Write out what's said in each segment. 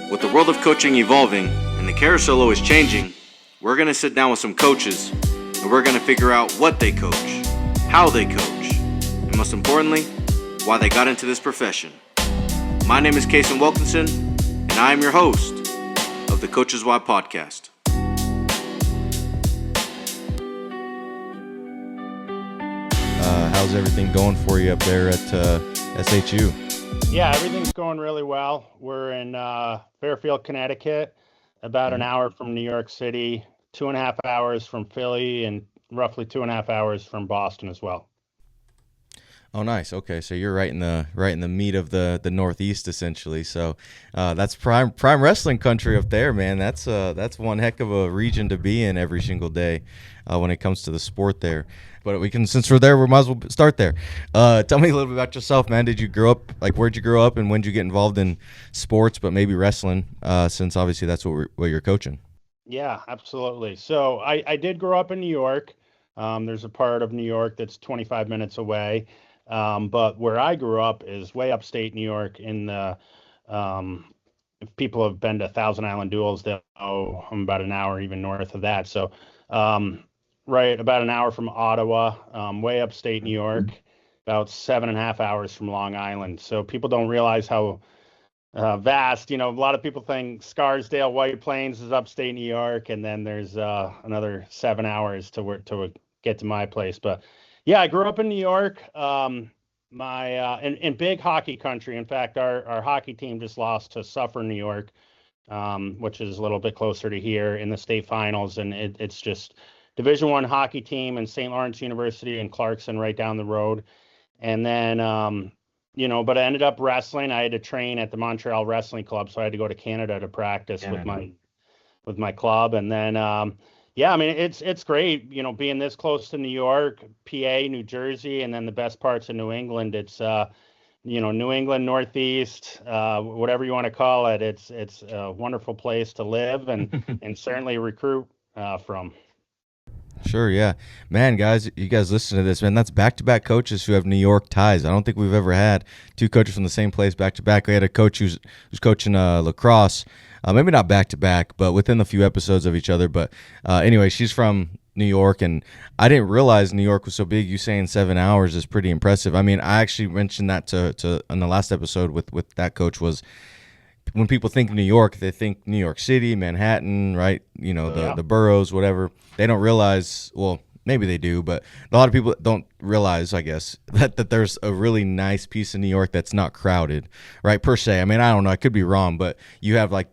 With the world of coaching evolving and the carousel always changing, we're going to sit down with some coaches and we're going to figure out what they coach, how they coach, and most importantly, why they got into this profession. My name is Kason Wilkinson, and I am your host of the Coaches Why podcast. How's everything going for you up there at SHU? Yeah, everything's going really well. We're in Fairfield, Connecticut, about an hour from New York City, 2.5 hours from Philly, and roughly 2.5 hours from Boston as well. Oh, nice. Okay, so you're right in the meat of the Northeast, essentially. So that's prime wrestling country up there, man. That's one heck of a region to be in every single day when it comes to the sport there. But since we're there, we might as well start there. Tell me a little bit about yourself, man. Did you grow up, where'd you grow up, and when did you get involved in sports, but maybe wrestling, since obviously that's what you're coaching? Yeah, absolutely. So I did grow up in New York. There's a part of New York that's 25 minutes away. But where I grew up is way upstate New York in the, if people have been to Thousand Island Duels, they'll know I'm about an hour even north of that. So, right about an hour from Ottawa, way upstate New York, about 7.5 hours from Long Island. So people don't realize how vast, a lot of people think Scarsdale, White Plains is upstate New York, and then there's another 7 hours to get to my place. But yeah, I grew up in New York, in big hockey country. In fact, our hockey team just lost to Suffern, New York, which is a little bit closer to here, in the state finals. And it's just Division I hockey team in St. Lawrence University and Clarkson right down the road. And then, but I ended up wrestling. I had to train at the Montreal Wrestling Club, so I had to go to Canada to practice with my club. And then, yeah, I mean, it's great, being this close to New York, PA, New Jersey, and then the best parts of New England. It's, New England, Northeast, whatever you want to call it. It's a wonderful place to live and certainly recruit from. Sure, yeah. Man, guys, you guys listen to this, man. That's back-to-back coaches who have New York ties. I don't think we've ever had two coaches from the same place back-to-back. We had a coach who's coaching lacrosse, maybe not back-to-back, but within a few episodes of each other. But anyway, she's from New York, and I didn't realize New York was so big. You saying 7 hours is pretty impressive. I mean, I actually mentioned that to in the last episode with that coach was, when people think New York, they think New York City, Manhattan, right? The boroughs, whatever. They don't realize, well, maybe they do, but a lot of people don't realize, I guess, that there's a really nice piece of New York that's not crowded, right, per se. I mean, I don't know. I could be wrong, but you have like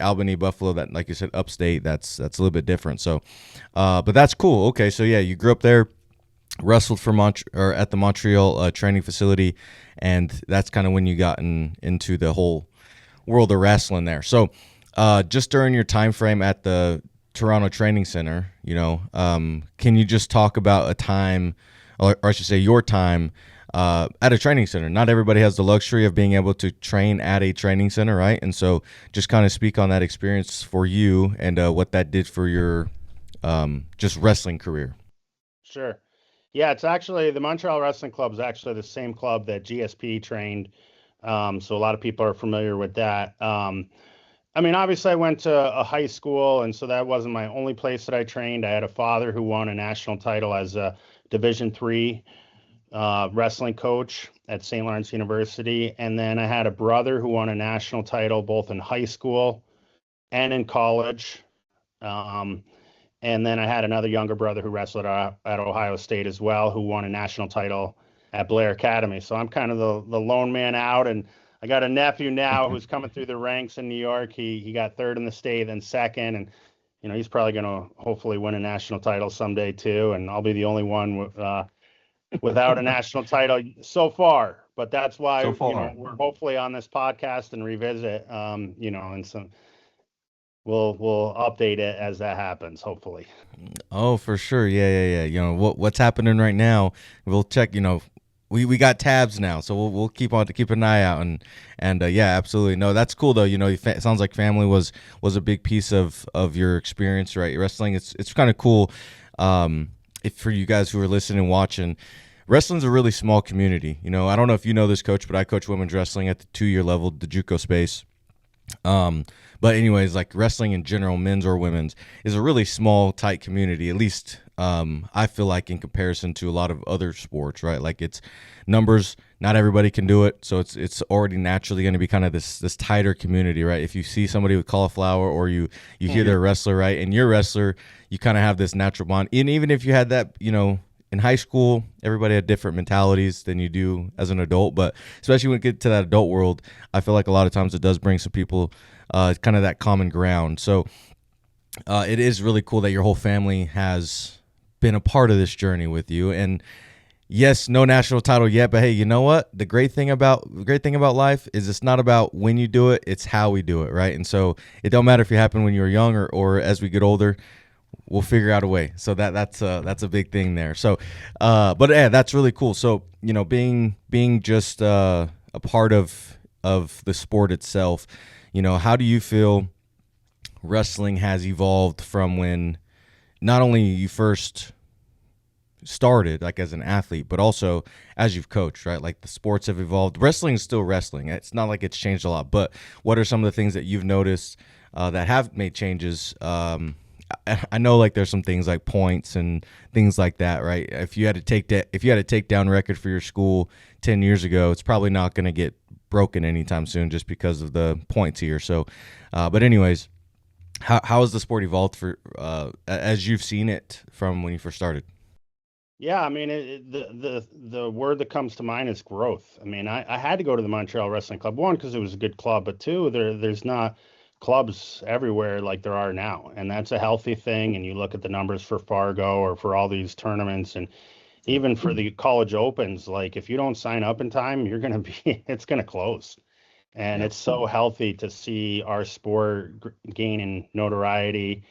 Albany, Buffalo, that, like you said, upstate, that's a little bit different. So, but that's cool. Okay, so yeah, you grew up there, wrestled for at the Montreal training facility, and that's kind of when you got into the whole world of wrestling there. So just during your time frame at the Toronto Training Center, can you just talk about a time, or I should say your time at a training center? Not everybody has the luxury of being able to train at a training center, right? And so just kind of speak on that experience for you and what that did for your just wrestling career. Sure. Yeah, it's actually, the Montreal Wrestling Club is actually the same club that GSP trained. So a lot of people are familiar with that. I mean, obviously I went to a high school, and so that wasn't my only place that I trained. I had a father who won a national title as a Division III wrestling coach at St. Lawrence University. And then I had a brother who won a national title both in high school and in college. And then I had another younger brother who wrestled at Ohio State as well, who won a national title at Blair Academy. So I'm kind of the lone man out, and I got a nephew now who's coming through the ranks in New York. He got third in the state, then second, and he's probably going to hopefully win a national title someday too. And I'll be the only one without a national title so far. But that's why we're hopefully on this podcast and revisit, and some. We'll update it as that happens, hopefully. Oh, for sure. Yeah. What's happening right now, we'll check, we got tabs now, so we'll keep an eye out, and yeah, absolutely. No, that's cool though. It sounds like family was a big piece of your experience, right? Wrestling, it's kind of cool. If for you guys who are listening and watching, wrestling's a really small community. I don't know if you know this, Coach, but I coach women's wrestling at the 2-year level, the JUCO space. Um, but anyways, like wrestling in general, men's or women's, is a really small, tight community. At least I feel like in comparison to a lot of other sports, right? Like it's numbers. Not everybody can do it, so it's already naturally going to be kind of this tighter community, right? If you see somebody with cauliflower, or you hear they're a wrestler, right, and you're a wrestler, you kind of have this natural bond. And even if you had that, in high school, everybody had different mentalities than you do as an adult, but especially when you get to that adult world, I feel like a lot of times it does bring some people kind of that common ground. So it is really cool that your whole family has been a part of this journey with you. And yes, no national title yet, but hey, you know what? The great thing about life is it's not about when you do it, it's how we do it, right? And so it don't matter if it happened when you were young or as we get older, we'll figure out a way. So that's a big thing there. So, but yeah, that's really cool. So being just a part of the sport itself, how do you feel wrestling has evolved from when not only you first started like as an athlete, but also as you've coached, right? Like the sports have evolved. Wrestling is still wrestling. It's not like it's changed a lot, but what are some of the things that you've noticed that have made changes? I know like there's some things like points and things like that, right? If you had a takedown record for your school 10 years ago, it's probably not going to get broken anytime soon just because of the points here. So, but anyways, how has the sport evolved for as you've seen it from when you first started? Yeah, I mean, the word that comes to mind is growth. I mean, I had to go to the Montreal Wrestling Club, one, because it was a good club, but two, there's not clubs everywhere like there are now, and that's a healthy thing. And you look at the numbers for Fargo or for all these tournaments, and even for the college opens, like if you don't sign up in time, you're gonna be it's gonna close. And it's so healthy to see our sport gaining notoriety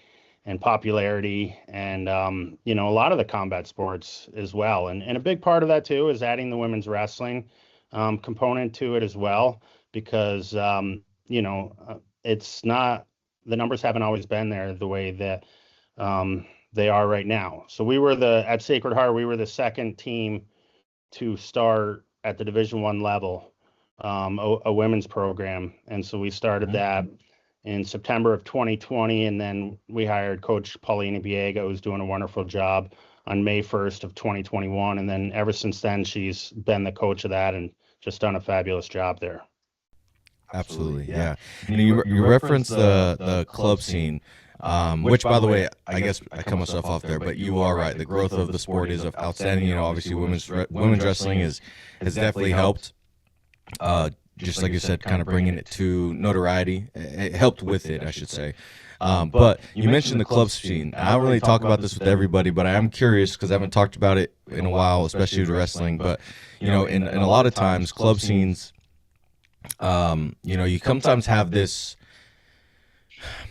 and popularity, and a lot of the combat sports as well. And a big part of that too is adding the women's wrestling component to it as well, because it's not, the numbers haven't always been there the way that they are right now. So we were at Sacred Heart, we were the second team to start at the Division 1 level, a women's program, and so we started that in September of 2020, and then we hired Coach Paulina Biega, who's doing a wonderful job, on May 1st of 2021, and then ever since then she's been the coach of that and just done a fabulous job there. Absolutely, yeah. And you referenced the club scene, which, by the way, I guess I cut myself off there, but you are right. The growth of the sport is outstanding. Obviously, women's wrestling has definitely helped. Just like you said, kind of bringing it to notoriety. It helped with it, I should say. But you mentioned the club scene. I don't really talk about this with everybody, but I am curious because I haven't talked about it in a while, especially with wrestling. But in a lot of times, club scenes, you sometimes have this.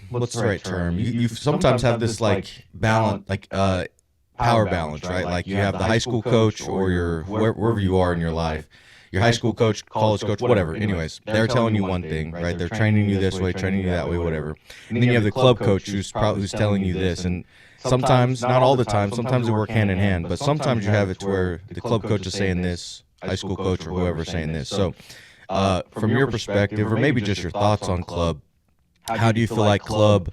What's the right term? You sometimes have this like balance, like power balance, right? Like you have the high school coach or wherever you are in your life, your high school coach, college coach, whatever. Anyways, they're telling you one thing, right? They're training you this way, training you that way, whatever. And then you have the club coach who's telling you this, and sometimes, not all the time, sometimes they work hand in hand, but sometimes you have it to where the club coach is saying this, high school coach or whoever is saying this. So, from your perspective, or maybe just your thoughts on club, how do you feel like club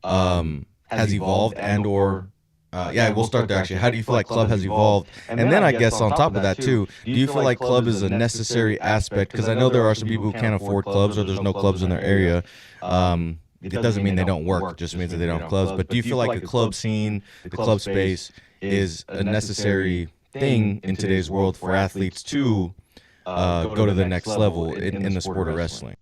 has evolved and/or we'll start there actually. How do you feel like club has evolved? And then I guess on top of that too, do you feel like club is a necessary aspect? Because I know there are some people who can't afford clubs or there's no clubs in their area. It doesn't mean they don't work; it just means that they don't have clubs. But do you feel like the club scene, the club space, is a necessary thing in today's world for athletes to go to the next level in the sport of wrestling?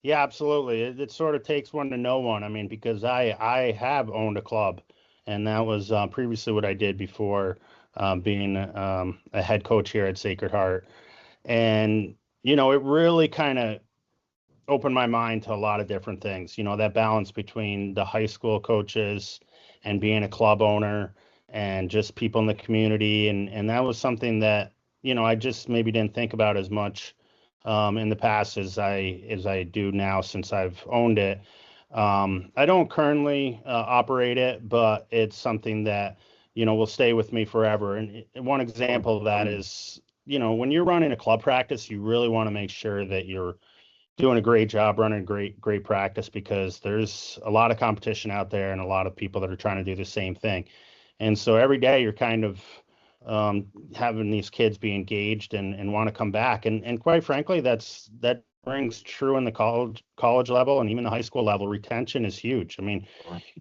Yeah, absolutely. It sort of takes one to know one. I mean, because I have owned a club, and that was previously what I did before being a head coach here at Sacred Heart. And it really kind of opened my mind to a lot of different things. That balance between the high school coaches and being a club owner and just people in the community. And that was something that, I just maybe didn't think about as much in the past as I do now since I've owned it. I don't currently operate it, but it's something that, will stay with me forever. And one example of that is, when you're running a club practice, you really want to make sure that doing a great job running a great practice, because there's a lot of competition out there and a lot of people that are trying to do the same thing. And so every day you're kind of having these kids be engaged and want to come back. And quite frankly, that rings true in the college level, and even the high school level. Retention is huge. I mean,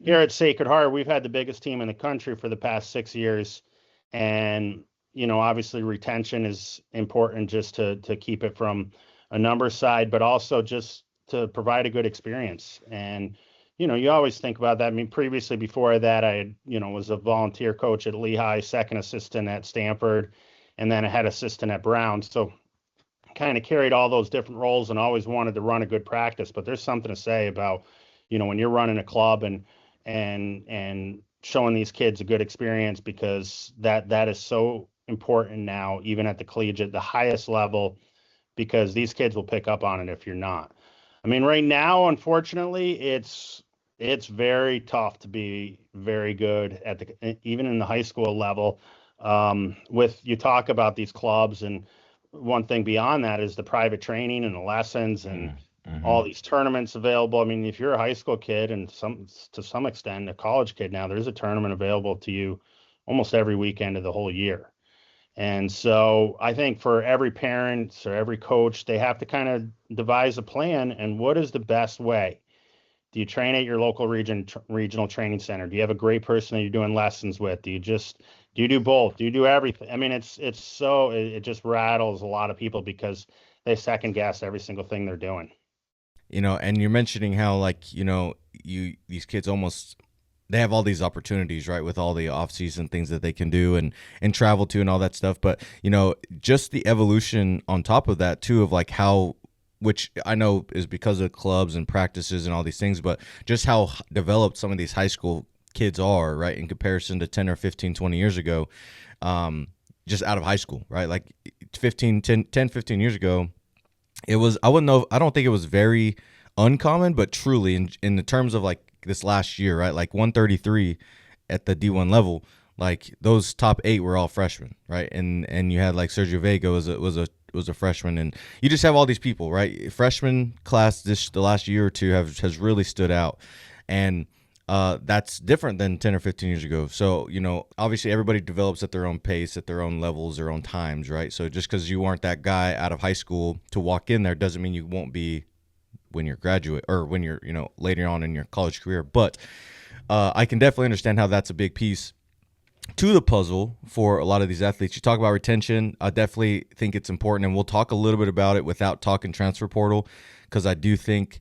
here at Sacred Heart, we've had the biggest team in the country for the past 6 years. And, obviously retention is important, just to keep it from a number side, but also just to provide a good experience. And, you always think about that. I mean, previously, before that, was a volunteer coach at Lehigh, second assistant at Stanford, and then a head assistant at Brown. So kind of carried all those different roles and always wanted to run a good practice. But there's something to say about, when you're running a club and showing these kids a good experience, because that is so important now, even at the collegiate, the highest level, because these kids will pick up on it if you're not. I mean, right now, unfortunately, it's very tough to be very good at even in the high school level. With you talk about these clubs, and one thing beyond that is the private training and the lessons and all these tournaments available. I mean, if you're a high school kid, and to some extent a college kid now, there's a tournament available to you almost every weekend of the whole year. And so I think for every parent or every coach, they have to kind of devise a plan. And what is the best way? Do you train at your local regional training center? Do you have a great person that you're doing lessons with? Do you do both? Do you do everything? I mean, it just rattles a lot of people, because they second guess every single thing they're doing. And you're mentioning how, like, these kids almost, they have all these opportunities, right, with all the off-season things that they can do and travel to and all that stuff. But, just the evolution on top of that, too, of like how, which I know is because of clubs and practices and all these things, but just how developed some of these high school kids are, right, in comparison to 10 or 15, 20 years ago, just out of high school, right? Like 10, 15 years ago, it was, I don't think it was very uncommon, but truly in the terms of like this last year, right? Like 133 at the D1 level, like those top 8 were all freshmen, right? And you had like Sergio Vega was a freshman, and you just have all these people, right? Freshman class the last year or two has really stood out, and that's different than 10 or 15 years ago. So, obviously everybody develops at their own pace, at their own levels, their own times, right? So just because you aren't that guy out of high school to walk in there doesn't mean you won't be when you're graduate or when you're, later on in your college career. But I can definitely understand how that's a big piece to the puzzle for a lot of these athletes. You talk about retention. I definitely think it's important, and we'll talk a little bit about it without talking transfer portal, because I do think,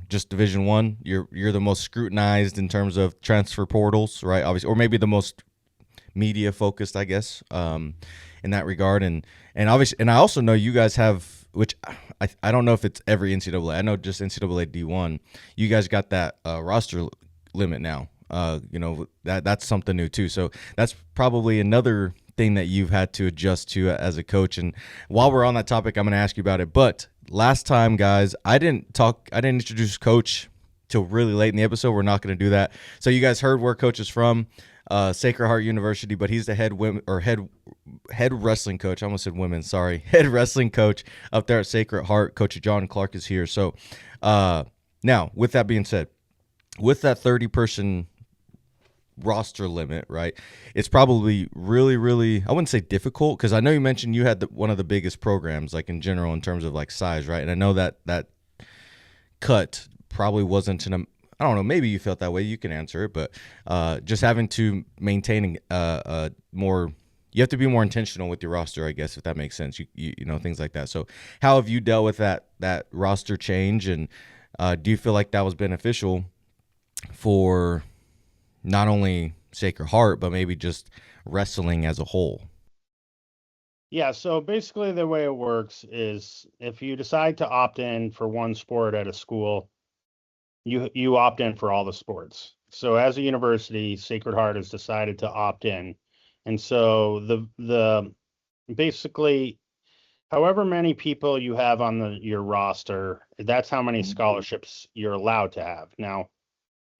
just Division I, you're the most scrutinized in terms of transfer portals, right? Obviously, or maybe the most media focused, I guess, in that regard. And obviously, and I also know you guys have, which I don't know if it's every NCAA. I know just NCAA D1. You guys got that roster limit now. That's something new too. So that's probably another thing that you've had to adjust to as a coach. And while we're on that topic, I'm going to ask you about it. But last time, guys, I didn't introduce Coach till really late in the episode. We're not going to do that. So you guys heard where Coach is from, Sacred Heart University, but he's the head wrestling coach. I almost said women, sorry. Head wrestling coach up there at Sacred Heart. Coach John Clark is here. So now, with that being said, with that 30-person roster limit, right, it's probably really, really, I wouldn't say difficult, because I know you mentioned you had one of the biggest programs, like in general, in terms of like size, right? And I know that cut probably wasn't I don't know, maybe you felt that way, you can answer it, but just having to maintain more, you have to be more intentional with your roster, I guess, if that makes sense, you know, things like that. So how have you dealt with that roster change, and do you feel like that was beneficial for not only Sacred Heart, but maybe just wrestling as a whole? Yeah, so basically the way it works is, if you decide to opt in for one sport at a school, you opt in for all the sports. So as a university, Sacred Heart has decided to opt in. And so the basically, however many people you have on your roster, that's how many scholarships you're allowed to have. Now,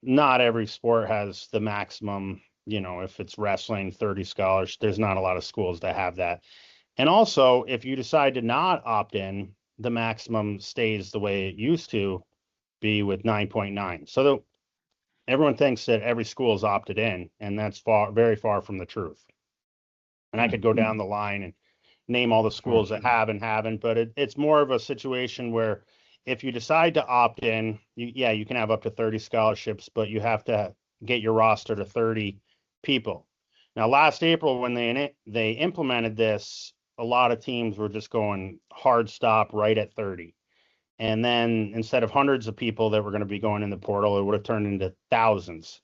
not every sport has the maximum, if it's wrestling, 30 scholarships, there's not a lot of schools that have that. And also, if you decide to not opt in, the maximum stays the way it used to be with 9.9. So everyone thinks that every school is opted in, and that's very far from the truth. And I could go down the line and name all the schools that have and haven't, but it's more of a situation where if you decide to opt in, you can have up to 30 scholarships, but you have to get your roster to 30 people. Now, last April, when they implemented this, a lot of teams were just going hard stop right at 30. And then instead of hundreds of people that were going to be going in the portal, it would have turned into thousands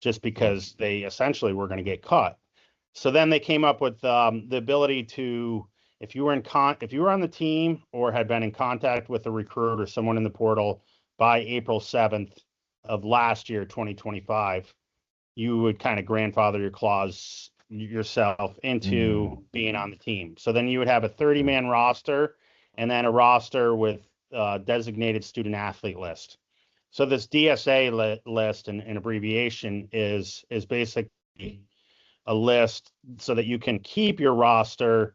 just because they essentially were going to get cut. So then they came up with the ability to, if you were on the team or had been in contact with a recruit or someone in the portal by April 7th of last year, 2025, you would kind of grandfather your clause yourself into being on the team. So then you would have a 30-man roster and then a roster with designated student athlete list. So this DSA list and abbreviation is basically a list so that you can keep your roster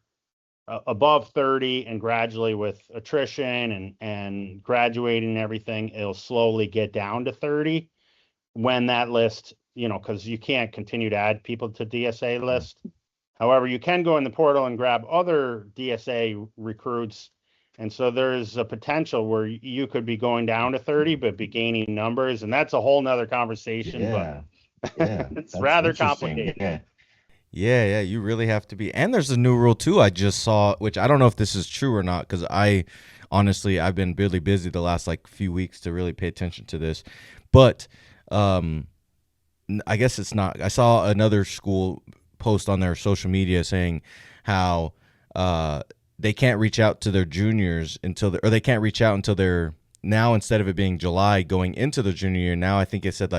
above 30, and gradually with attrition and graduating and everything, it'll slowly get down to 30 when that list, because you can't continue to add people to DSA list. However, you can go in the portal and grab other DSA recruits. And so there's a potential where you could be going down to 30, but be gaining numbers. And that's a whole nother conversation, Yeah. but Yeah. it's That's rather interesting. complicated. Yeah. Yeah, you really have to be. And there's a new rule too I just saw, which I don't know if this is true or not, because I've been really busy the last few weeks to really pay attention to this. But I guess it's not. I saw another school post on their social media saying how they can't reach out to their juniors or they can't reach out until they're now, instead of it being July going into the junior year, now I think it said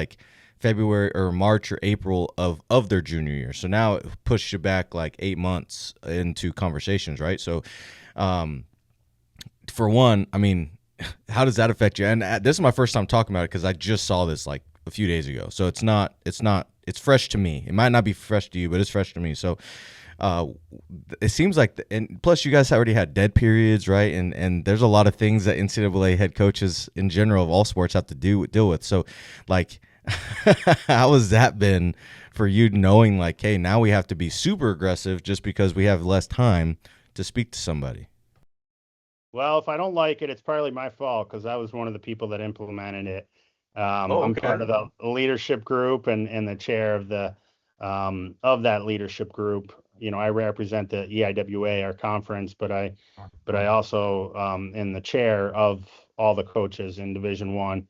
February or March or April of their junior year. So now it pushed you back 8 months into conversations, right? So for one, I mean, how does that affect you? And this is my first time talking about it because I just saw this a few days ago. So it's fresh to me. It might not be fresh to you, but it's fresh to me. So it seems and plus you guys already had dead periods, right? And there's a lot of things that NCAA head coaches in general of all sports have to deal with. So how has that been for you, knowing hey, now we have to be super aggressive just because we have less time to speak to somebody? Well, if I don't like it, it's partly my fault because I was one of the people that implemented it. I'm part of the leadership group and the chair of that leadership group. I represent the EIWA, our conference, but I also am the chair of all the coaches in Division I.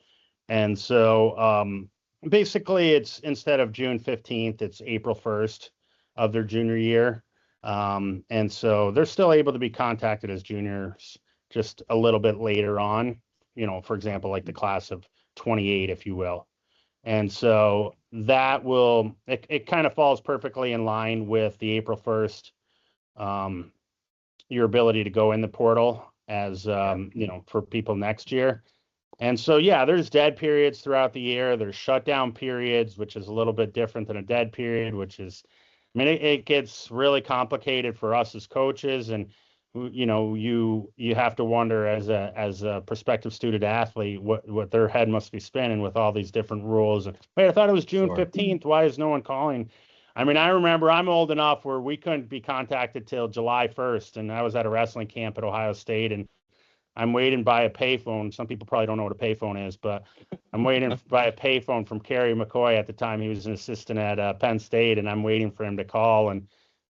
And so basically it's instead of June 15th, it's April 1st of their junior year. And so they're still able to be contacted as juniors just a little bit later on, for example, the class of 28, if you will. And so that it kind of falls perfectly in line with the April 1st, your ability to go in the portal as, for people next year. And so, yeah, there's dead periods throughout the year. There's shutdown periods, which is a little bit different than a dead period, it gets really complicated for us as coaches. And, you have to wonder as a prospective student athlete, what their head must be spinning with all these different rules. And wait, I thought it was June 15th. Why is no one calling? I mean, I remember I'm old enough where we couldn't be contacted till July 1st. And I was at a wrestling camp at Ohio State, and I'm waiting by a payphone. Some people probably don't know what a payphone is, but I'm waiting by a payphone from Kerry McCoy at the time. He was an assistant at Penn State, and I'm waiting for him to call. And,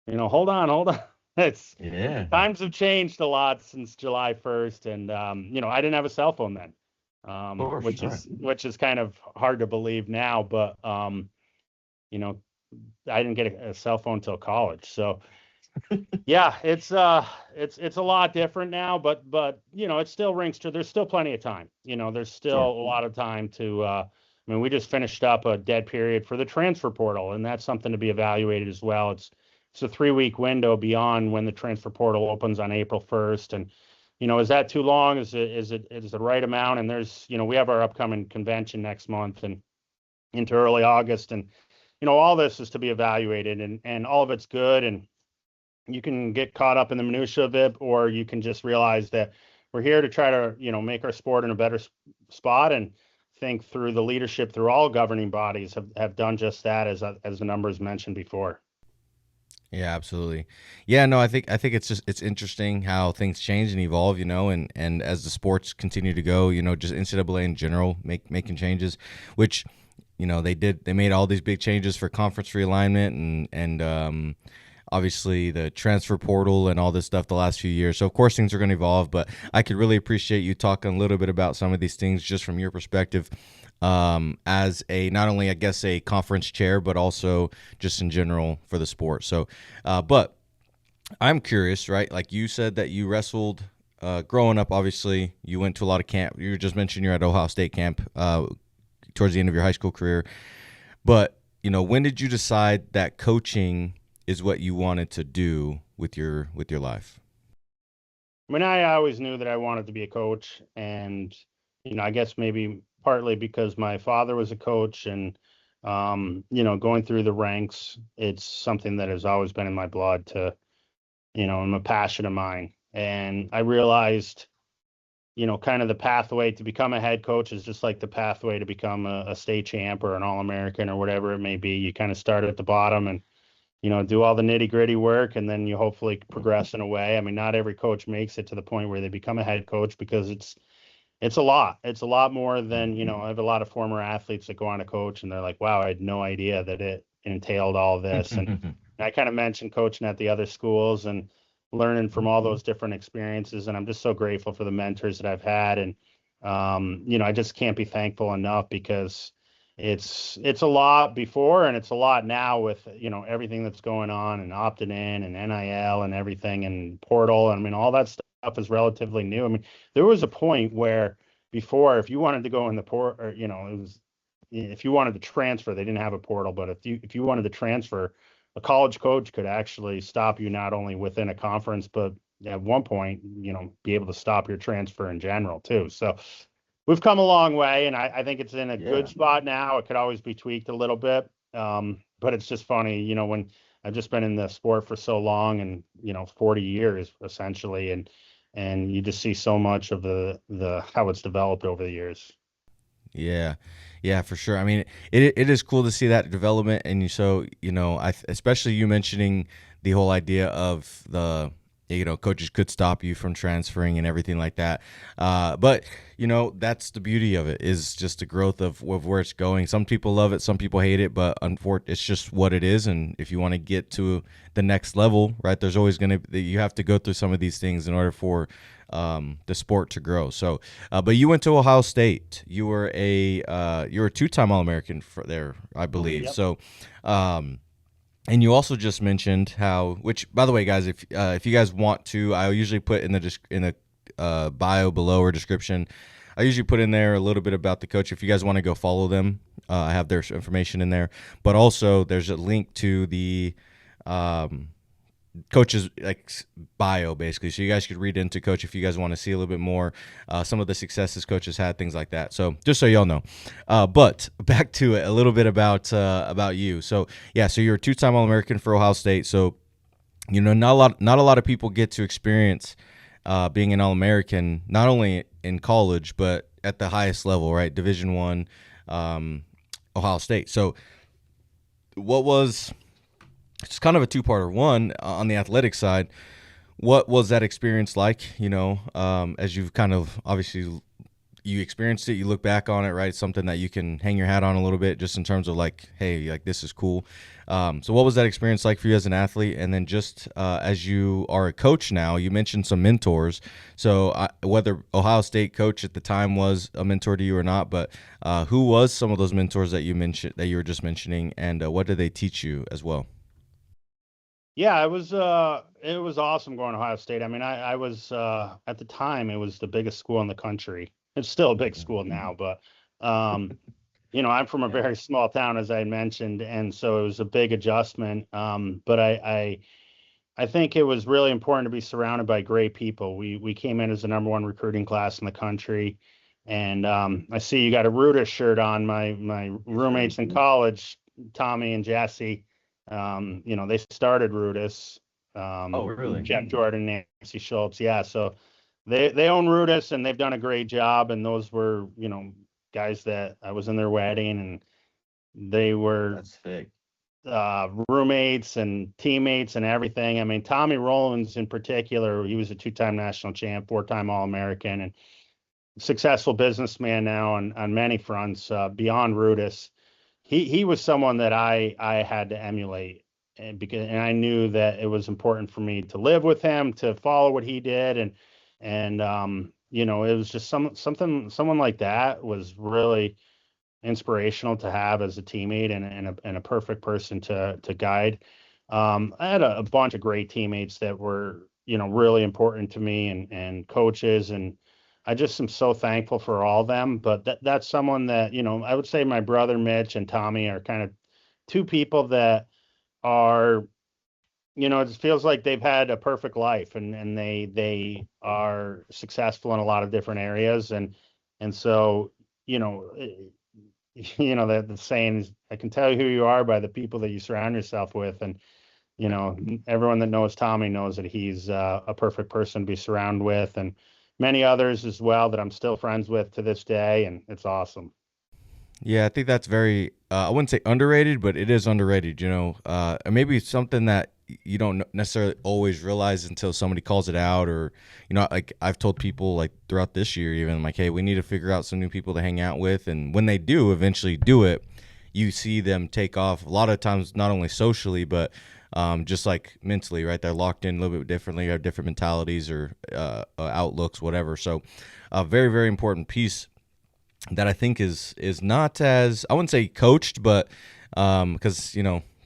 hold on. Times have changed a lot since July 1st. And, I didn't have a cell phone then, which is kind of hard to believe now. But, I didn't get a cell phone till college. So, yeah, it's a lot different now, but it still rings true. There's still plenty of time. There's still a lot of time to. We just finished up a dead period for the transfer portal, and that's something to be evaluated as well. It's a 3-week window beyond when the transfer portal opens on April 1st, and is that too long? Is it the right amount? And there's we have our upcoming convention next month and into early August, and all this is to be evaluated, and all of it's good, and you can get caught up in the minutia of it, or you can just realize that we're here to try to, make our sport in a better spot, and think through the leadership through all governing bodies have done just that, as the numbers mentioned before. Yeah, absolutely. Yeah, no, I think it's interesting how things change and evolve, and as the sports continue to go, just NCAA in general making changes, which they made all these big changes for conference realignment and obviously the transfer portal and all this stuff the last few years. So of course things are going to evolve, but I could really appreciate you talking a little bit about some of these things just from your perspective, as a not only I guess a conference chair, but also just in general for the sport. So, but I'm curious, right? Like you said that you wrestled growing up. Obviously, you went to a lot of camp. You just mentioned you're at Ohio State camp towards the end of your high school career. But when did you decide that coaching is what you wanted to do with your life? I mean, I always knew that I wanted to be a coach, and I guess maybe partly because my father was a coach, and going through the ranks, it's something that has always been in my blood to, and a passion of mine. And I realized, kind of the pathway to become a head coach is just like the pathway to become a state champ or an All-American or whatever it may be. You kind of start at the bottom and do all the nitty gritty work, and then you hopefully progress in a way. I mean, not every coach makes it to the point where they become a head coach, because it's a lot. It's a lot more than, I have a lot of former athletes that go on to coach and they're like, wow, I had no idea that it entailed all this. And I kind of mentioned coaching at the other schools and learning from all those different experiences. And I'm just so grateful for the mentors that I've had. And, I just can't be thankful enough, because it's a lot before and it's a lot now with, everything that's going on and opting in and NIL and everything and portal. I mean, all that stuff is relatively new. I mean, there was a point where before, if you wanted to go in the port, or, it was, if you wanted to transfer, they didn't have a portal, but if you wanted to transfer, a college coach could actually stop you not only within a conference, but at one point, be able to stop your transfer in general too. So we've come a long way, and I think it's in a good spot now. It could always be tweaked a little bit. But it's just funny, when I've just been in the sport for so long, and 40 years essentially, and you just see so much of the how it's developed over the years. Yeah, yeah, for sure. I mean, it is cool to see that development, and especially you mentioning the whole idea of the coaches could stop you from transferring and everything like that. But that's the beauty of it, is just the growth of where it's going. Some people love it, some people hate it, but it's just what it is. And if you want to get to the next level, right, there's always you have to go through some of these things in order for the sport to grow. So, but you went to Ohio State. You were a two-time All-American there, I believe. Yep. So, and you also just mentioned which by the way, guys, if you guys want to, I usually put in the bio below or description, I usually put in there a little bit about the coach. If you guys want to go follow them, I have their information in there. But also, there's a link to the coach's bio, basically, so you guys could read into coach if you guys want to see a little bit more, some of the successes coaches had, things like that. So just so y'all know, but back to it a little bit about you. So yeah, so you're a two-time All-American for Ohio State. So not a lot of people get to experience being an All-American, not only in college but at the highest level, right? Division I, Ohio State. So what was it's kind of a two-parter. One, on the athletic side, what was that experience like? As you've kind of obviously you experienced it, you look back on it, right? Something that you can hang your hat on a little bit, just in terms of hey, this is cool. So what was that experience like for you as an athlete? And then just as you are a coach now, you mentioned some mentors. So whether Ohio State coach at the time was a mentor to you or not, but who was some of those mentors that you mentioned, that you were just mentioning, and what did they teach you as well? Yeah, it was awesome going to Ohio State. I mean, I was at the time, it was the biggest school in the country. It's still a big school now, but I'm from a very small town, as I mentioned, and so it was a big adjustment. But I think it was really important to be surrounded by great people. We came in as the number one recruiting class in the country, and I see you got a Rudis shirt on. My roommates in college, Tommy and Jesse. They started Rudis. Oh, really? Jeff Jordan, Nancy Schultz. Yeah. So they own Rudis and they've done a great job. And those were, guys that I was in their wedding, and they were That's fake. roommates and teammates and everything. I mean, Tommy Rollins in particular, he was a two-time national champ, four-time All-American, and successful businessman now on many fronts beyond Rudis. He was someone that I had to emulate, and I knew that it was important for me to live with him, to follow what he did, and it was just someone like that was really inspirational to have as a teammate, and a perfect person to guide. I had a bunch of great teammates that were, really important to me, and coaches, and I just am so thankful for all of them. But that's someone that, I would say my brother Mitch and Tommy are kind of two people that are, it feels like they've had a perfect life, and they are successful in a lot of different areas, and so, you know, that the saying is, I can tell you who you are by the people that you surround yourself with. And, everyone that knows Tommy knows that he's a perfect person to be surrounded with, and many others as well that I'm still friends with to this day. And it's awesome. Yeah, I think that's very, I wouldn't say underrated, but it is underrated, and maybe something that you don't necessarily always realize until somebody calls it out, or, like I've told people like throughout this year, even like, hey, we need to figure out some new people to hang out with. And when they do eventually do it, you see them take off a lot of times, not only socially, but just like mentally, right? They're locked in a little bit differently, have different mentalities or outlooks, whatever. So a very, very important piece that I think is not as, I wouldn't say coached, but because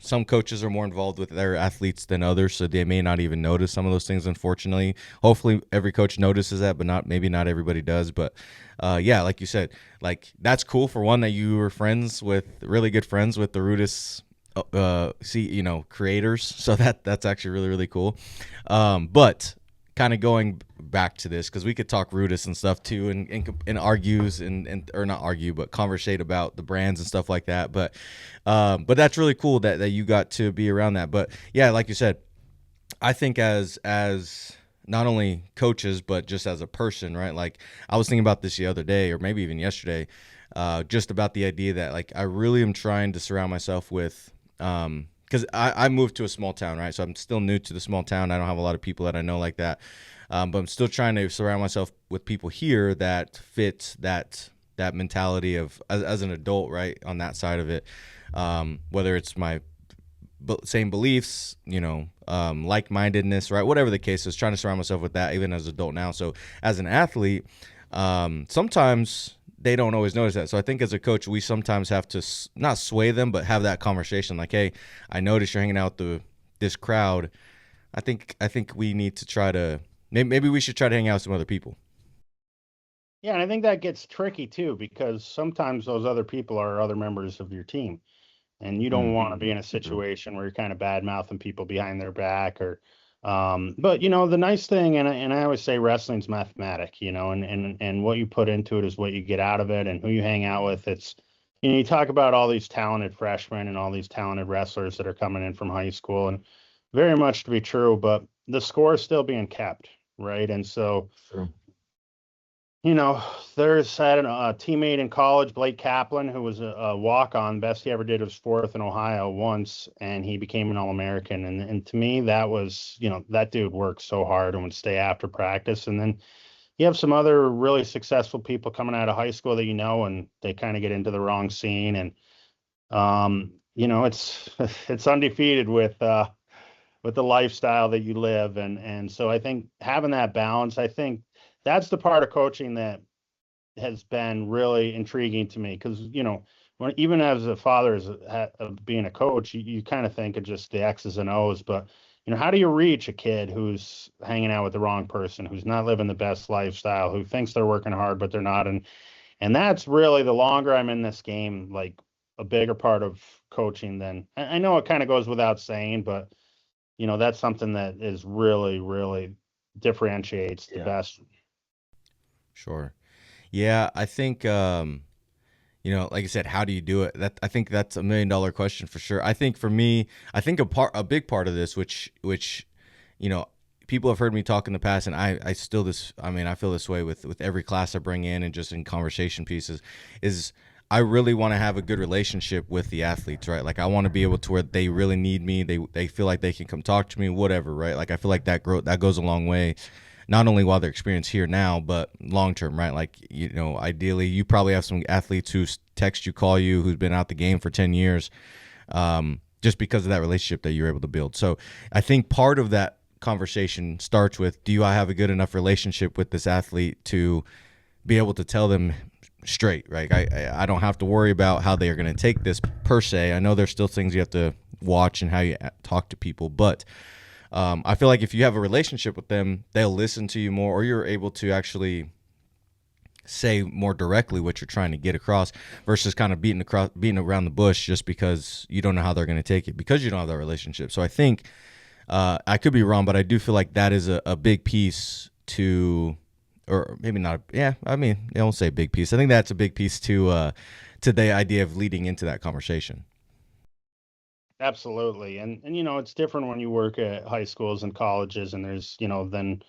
some coaches are more involved with their athletes than others, so they may not even notice some of those things. Unfortunately, hopefully every coach notices that, but not everybody does. But yeah, like you said, like that's cool for one, that you were really good friends with the Rudis creators. So that's actually really, really cool. But kind of going back to this, because we could talk Rudis and stuff too, and argues and or not argue, but conversate about the brands and stuff like that. But that's really cool that you got to be around that. But yeah, like you said, I think as not only coaches, but just as a person, right? Like I was thinking about this the other day, or maybe even yesterday, just about the idea that like I really am trying to surround myself with, because I moved to a small town, right? So I'm still new to the small town. I don't have a lot of people that I know like that, but I'm still trying to surround myself with people here that fit that mentality of as an adult, right? On that side of it, whether it's my same beliefs, like-mindedness, right? Whatever the case is, trying to surround myself with that even as an adult now. So as an athlete, sometimes they don't always notice that. So I think as a coach, we sometimes have to not sway them, but have that conversation. Like, hey, I noticed you're hanging out with this crowd. I think we need to try to, maybe we should try to hang out with some other people. Yeah, and I think that gets tricky too, because sometimes those other people are other members of your team, and you don't want to be in a situation where you're kind of bad mouthing people behind their back, or but the nice thing, and I always say wrestling's mathematic, and what you put into it is what you get out of it, and who you hang out with. It's, you talk about all these talented freshmen and all these talented wrestlers that are coming in from high school, and very much to be true, but the score is still being kept, right? And so, True. There's, I don't know, a teammate in college, Blake Kaplan, who was a walk-on. Best he ever did was fourth in Ohio once, and he became an All-American. And to me, that was, that dude worked so hard and would stay after practice. And then you have some other really successful people coming out of high school that, and they kind of get into the wrong scene. And, it's it's undefeated with the lifestyle that you live. And so I think having that balance, I think that's the part of coaching that has been really intriguing to me, because when, even as a father, of being a coach, you kind of think of just the X's and O's, but how do you reach a kid who's hanging out with the wrong person, who's not living the best lifestyle, who thinks they're working hard but they're not? And that's really, the longer I'm in this game, like a bigger part of coaching than, I know it kind of goes without saying, but that's something that is really, really differentiates the best. Sure. Yeah, I think like I said, how do you do it? I think that's $1 million question for sure. I think for me, I think a big part of this, which people have heard me talk in the past, and I still I feel this way with every class I bring in and just in conversation pieces, is I really want to have a good relationship with the athletes, right? Like I want to be able to where they really need me. They feel like they can come talk to me, whatever, right? Like I feel like that goes a long way, not only while they're experienced here now, but long term, right? Like, ideally you probably have some athletes who text you, call you, who's been out the game for 10 years, just because of that relationship that you're able to build. So I think part of that conversation starts with, do I have a good enough relationship with this athlete to be able to tell them straight, right? I don't have to worry about how they are going to take this per se. I know there's still things you have to watch and how you talk to people, but I feel like if you have a relationship with them, they'll listen to you more, or you're able to actually say more directly what you're trying to get across versus kind of beating around the bush just because you don't know how they're going to take it because you don't have that relationship. So I think I could be wrong, but I do feel like that is a big piece to, or maybe not. Yeah, I mean, I won't say big piece. I think that's a big piece to the idea of leading into that conversation. Absolutely. And it's different when you work at high schools and colleges, and there's, then,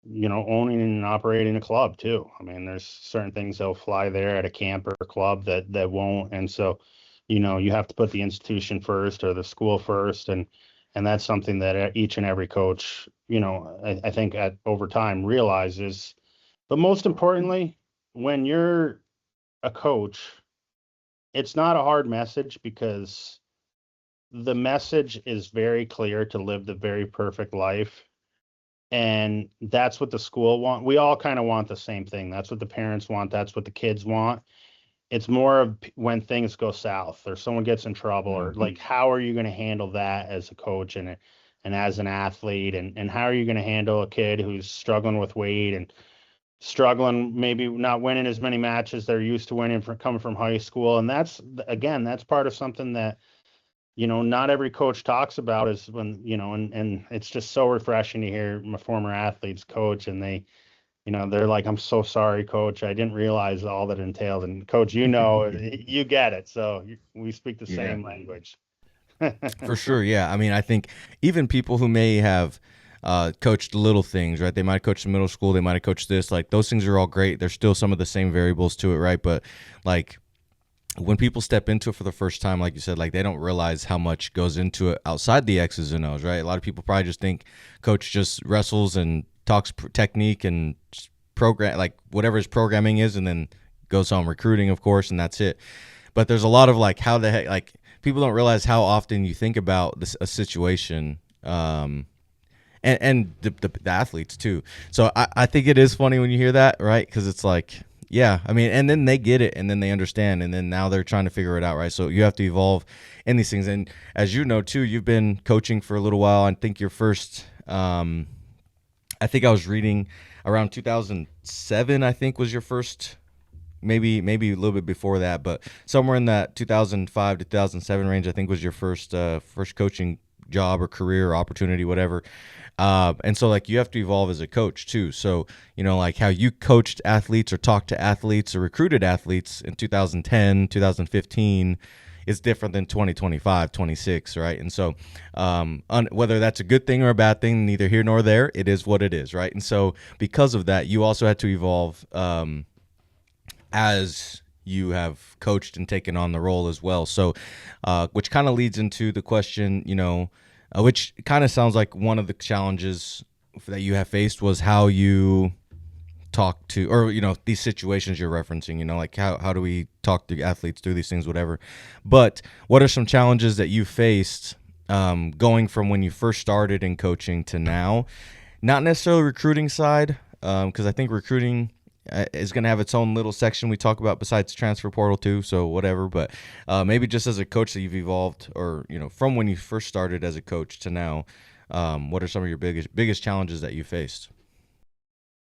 owning and operating a club too. I mean, there's certain things that'll fly there at a camp or club that won't. And so, you have to put the institution first or the school first. And that's something that each and every coach, I think over time realizes. But most importantly, when you're a coach, it's not a hard message because the message is very clear to live the very perfect life. And that's what the school want. We all kind of want the same thing. That's what the parents want. That's what the kids want. It's more of when things go south or someone gets in trouble, or like, how are you going to handle that as a coach and as an athlete? And how are you going to handle a kid who's struggling with weight and struggling, maybe not winning as many matches they're used to winning from coming from high school? And that's part of something that not every coach talks about, is when, and it's just so refreshing to hear my former athletes coach, and they're like, I'm so sorry, coach. I didn't realize all that entailed. And coach, you get it. So we speak the same language. For sure. Yeah. I mean, I think even people who may have coached little things, right? They might have coached in middle school. They might have coached this. Like, those things are all great. There's still some of the same variables to it, right? But like, when people step into it for the first time, like you said, like, they don't realize how much goes into it outside the X's and O's, right? A lot of people probably just think coach just wrestles and talks technique and program, like whatever his programming is, and then goes on recruiting, of course, and that's it. But there's a lot of like, how the heck, like, people don't realize how often you think about a situation, and the athletes too. So I think it is funny when you hear that, right? Because it's like, yeah, I mean, and then they get it, and then they understand, and then now they're trying to figure it out, right? So you have to evolve in these things. And as you know, too, you've been coaching for a little while. I think your first, I think I was reading around 2007, I think was your first, maybe a little bit before that, but somewhere in that 2005 to 2007 range, I think was your first coaching job or career or opportunity, whatever. And so, like, you have to evolve as a coach too. So, like how you coached athletes or talked to athletes or recruited athletes in 2010, 2015 is different than 2025, 26, right? And so, whether that's a good thing or a bad thing, neither here nor there, it is what it is, right? And so, because of that, you also had to evolve as you have coached and taken on the role as well. So, which kind of leads into the question, which kind of sounds like one of the challenges that you have faced was how you talk to, or, these situations you're referencing, like how do we talk to athletes through these things, whatever. But what are some challenges that you faced going from when you first started in coaching to now? Not necessarily recruiting side, because I think recruiting is going to have its own little section we talk about besides transfer portal too, so whatever. But maybe just as a coach that you've evolved, or from when you first started as a coach to now, what are some of your biggest challenges that you faced?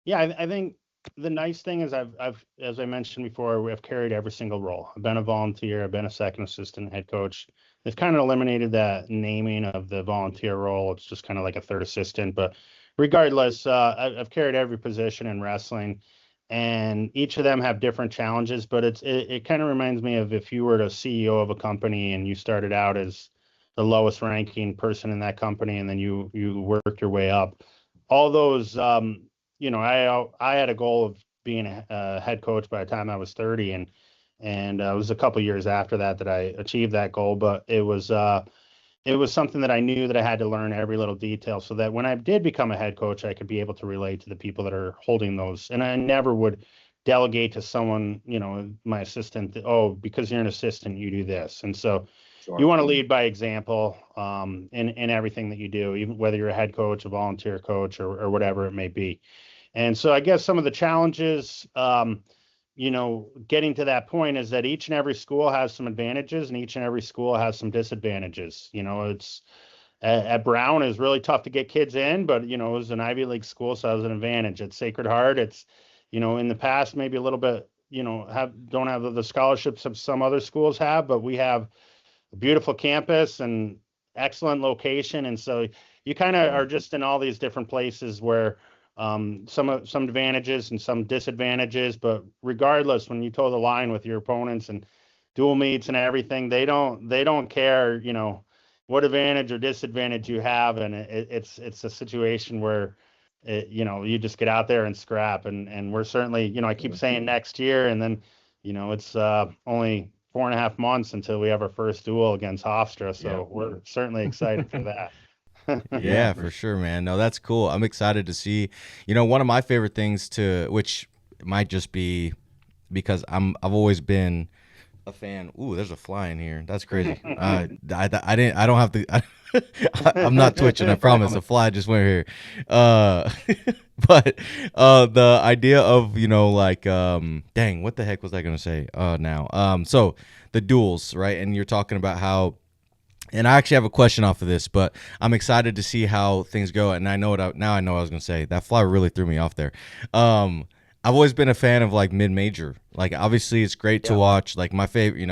Yeah, I think the nice thing is I've as I mentioned before, I've carried every single role. I've been a volunteer, I've been a second assistant head coach. They've kind of eliminated that naming of the volunteer role. It's just kind of like a third assistant. But regardless, I've carried every position in wrestling, and each of them have different challenges. But it kind of reminds me of if you were the CEO of a company and you started out as the lowest ranking person in that company, and then you worked your way up. all those, I had a goal of being a head coach by the time I was 30, and it was a couple years after that that I achieved that goal. But it was something that I knew that I had to learn every little detail so that when I did become a head coach, I could be able to relate to the people that are holding those. And I never would delegate to someone, my assistant, oh, because you're an assistant, you do this. And so you want to lead by example, in everything that you do, even whether you're a head coach, a volunteer coach, or whatever it may be. And so I guess some of the challenges, getting to that point is that each and every school has some advantages and each and every school has some disadvantages. It's at Brown is really tough to get kids in, but it was an Ivy League school, so it was an advantage. At Sacred Heart, it's in the past maybe a little bit don't have the scholarships of some other schools have, but we have a beautiful campus and excellent location, and so you kind of are just in all these different places where some advantages and some disadvantages, but regardless, when you toe the line with your opponents and dual meets and everything, they don't care, what advantage or disadvantage you have, and it's a situation where you just get out there and scrap, and we're certainly, I keep saying next year, and then it's only 4.5 months until we have our first duel against Hofstra, so we're certainly excited for that. Yeah, for sure, man. No, that's cool. I'm excited to see. One of my favorite things which might just be because I've always been a fan. Ooh, there's a fly in here. That's crazy. I don't have to. I'm not twitching. I promise. A fly just went here. But the idea of dang, what the heck was I gonna say? Now, so the duels, right? And you're talking about how. And I actually have a question off of this, but I'm excited to see how things go. And I know what I was going to say. That fly really threw me off there. I've always been a fan of like mid-major. Like obviously it's great to watch. Like my favorite,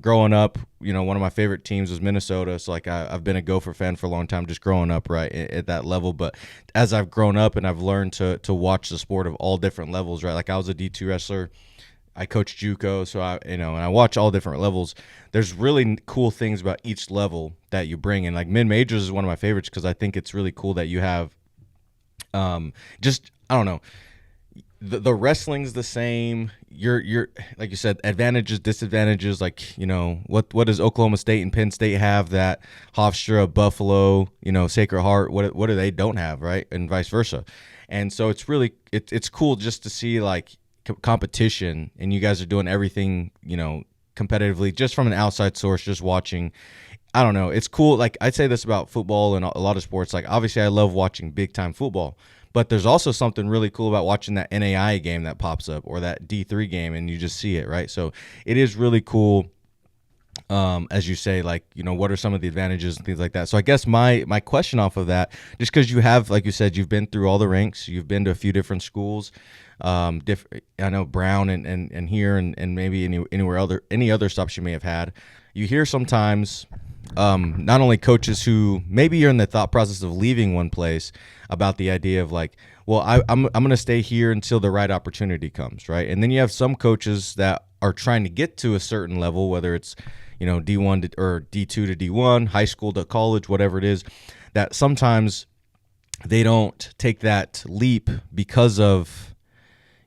growing up, one of my favorite teams was Minnesota. So like I've been a Gopher fan for a long time, just growing up right at that level. But as I've grown up and I've learned to watch the sport of all different levels, right? Like I was a D2 wrestler. I coach JUCO, so and I watch all different levels. There's really cool things about each level that you bring in. Like mid majors is one of my favorites because I think it's really cool that you have, just I don't know, the wrestling's the same. You're like you said, advantages, disadvantages. Like what does Oklahoma State and Penn State have that Hofstra, Buffalo, Sacred Heart, what do they don't have, right, and vice versa. And so it's really it's cool just to see like competition, and you guys are doing everything competitively just from an outside source, just watching. I don't know, it's cool. Like I'd say this about football and a lot of sports. Like obviously I love watching big time football, but there's also something really cool about watching that NAIA game that pops up or that D3 game and you just see it, right? So it is really cool. As you say, like, what are some of the advantages and things like that? So I guess my question off of that, just because you have, like you said, you've been through all the ranks, you've been to a few different schools, I know Brown and here and maybe any other stops you may have had. You hear sometimes not only coaches who maybe you're in the thought process of leaving one place about the idea of like, well, I'm going to stay here until the right opportunity comes, right? And then you have some coaches that are trying to get to a certain level, whether it's D1 or D2 to D1, high school to college, whatever it is, that sometimes they don't take that leap because of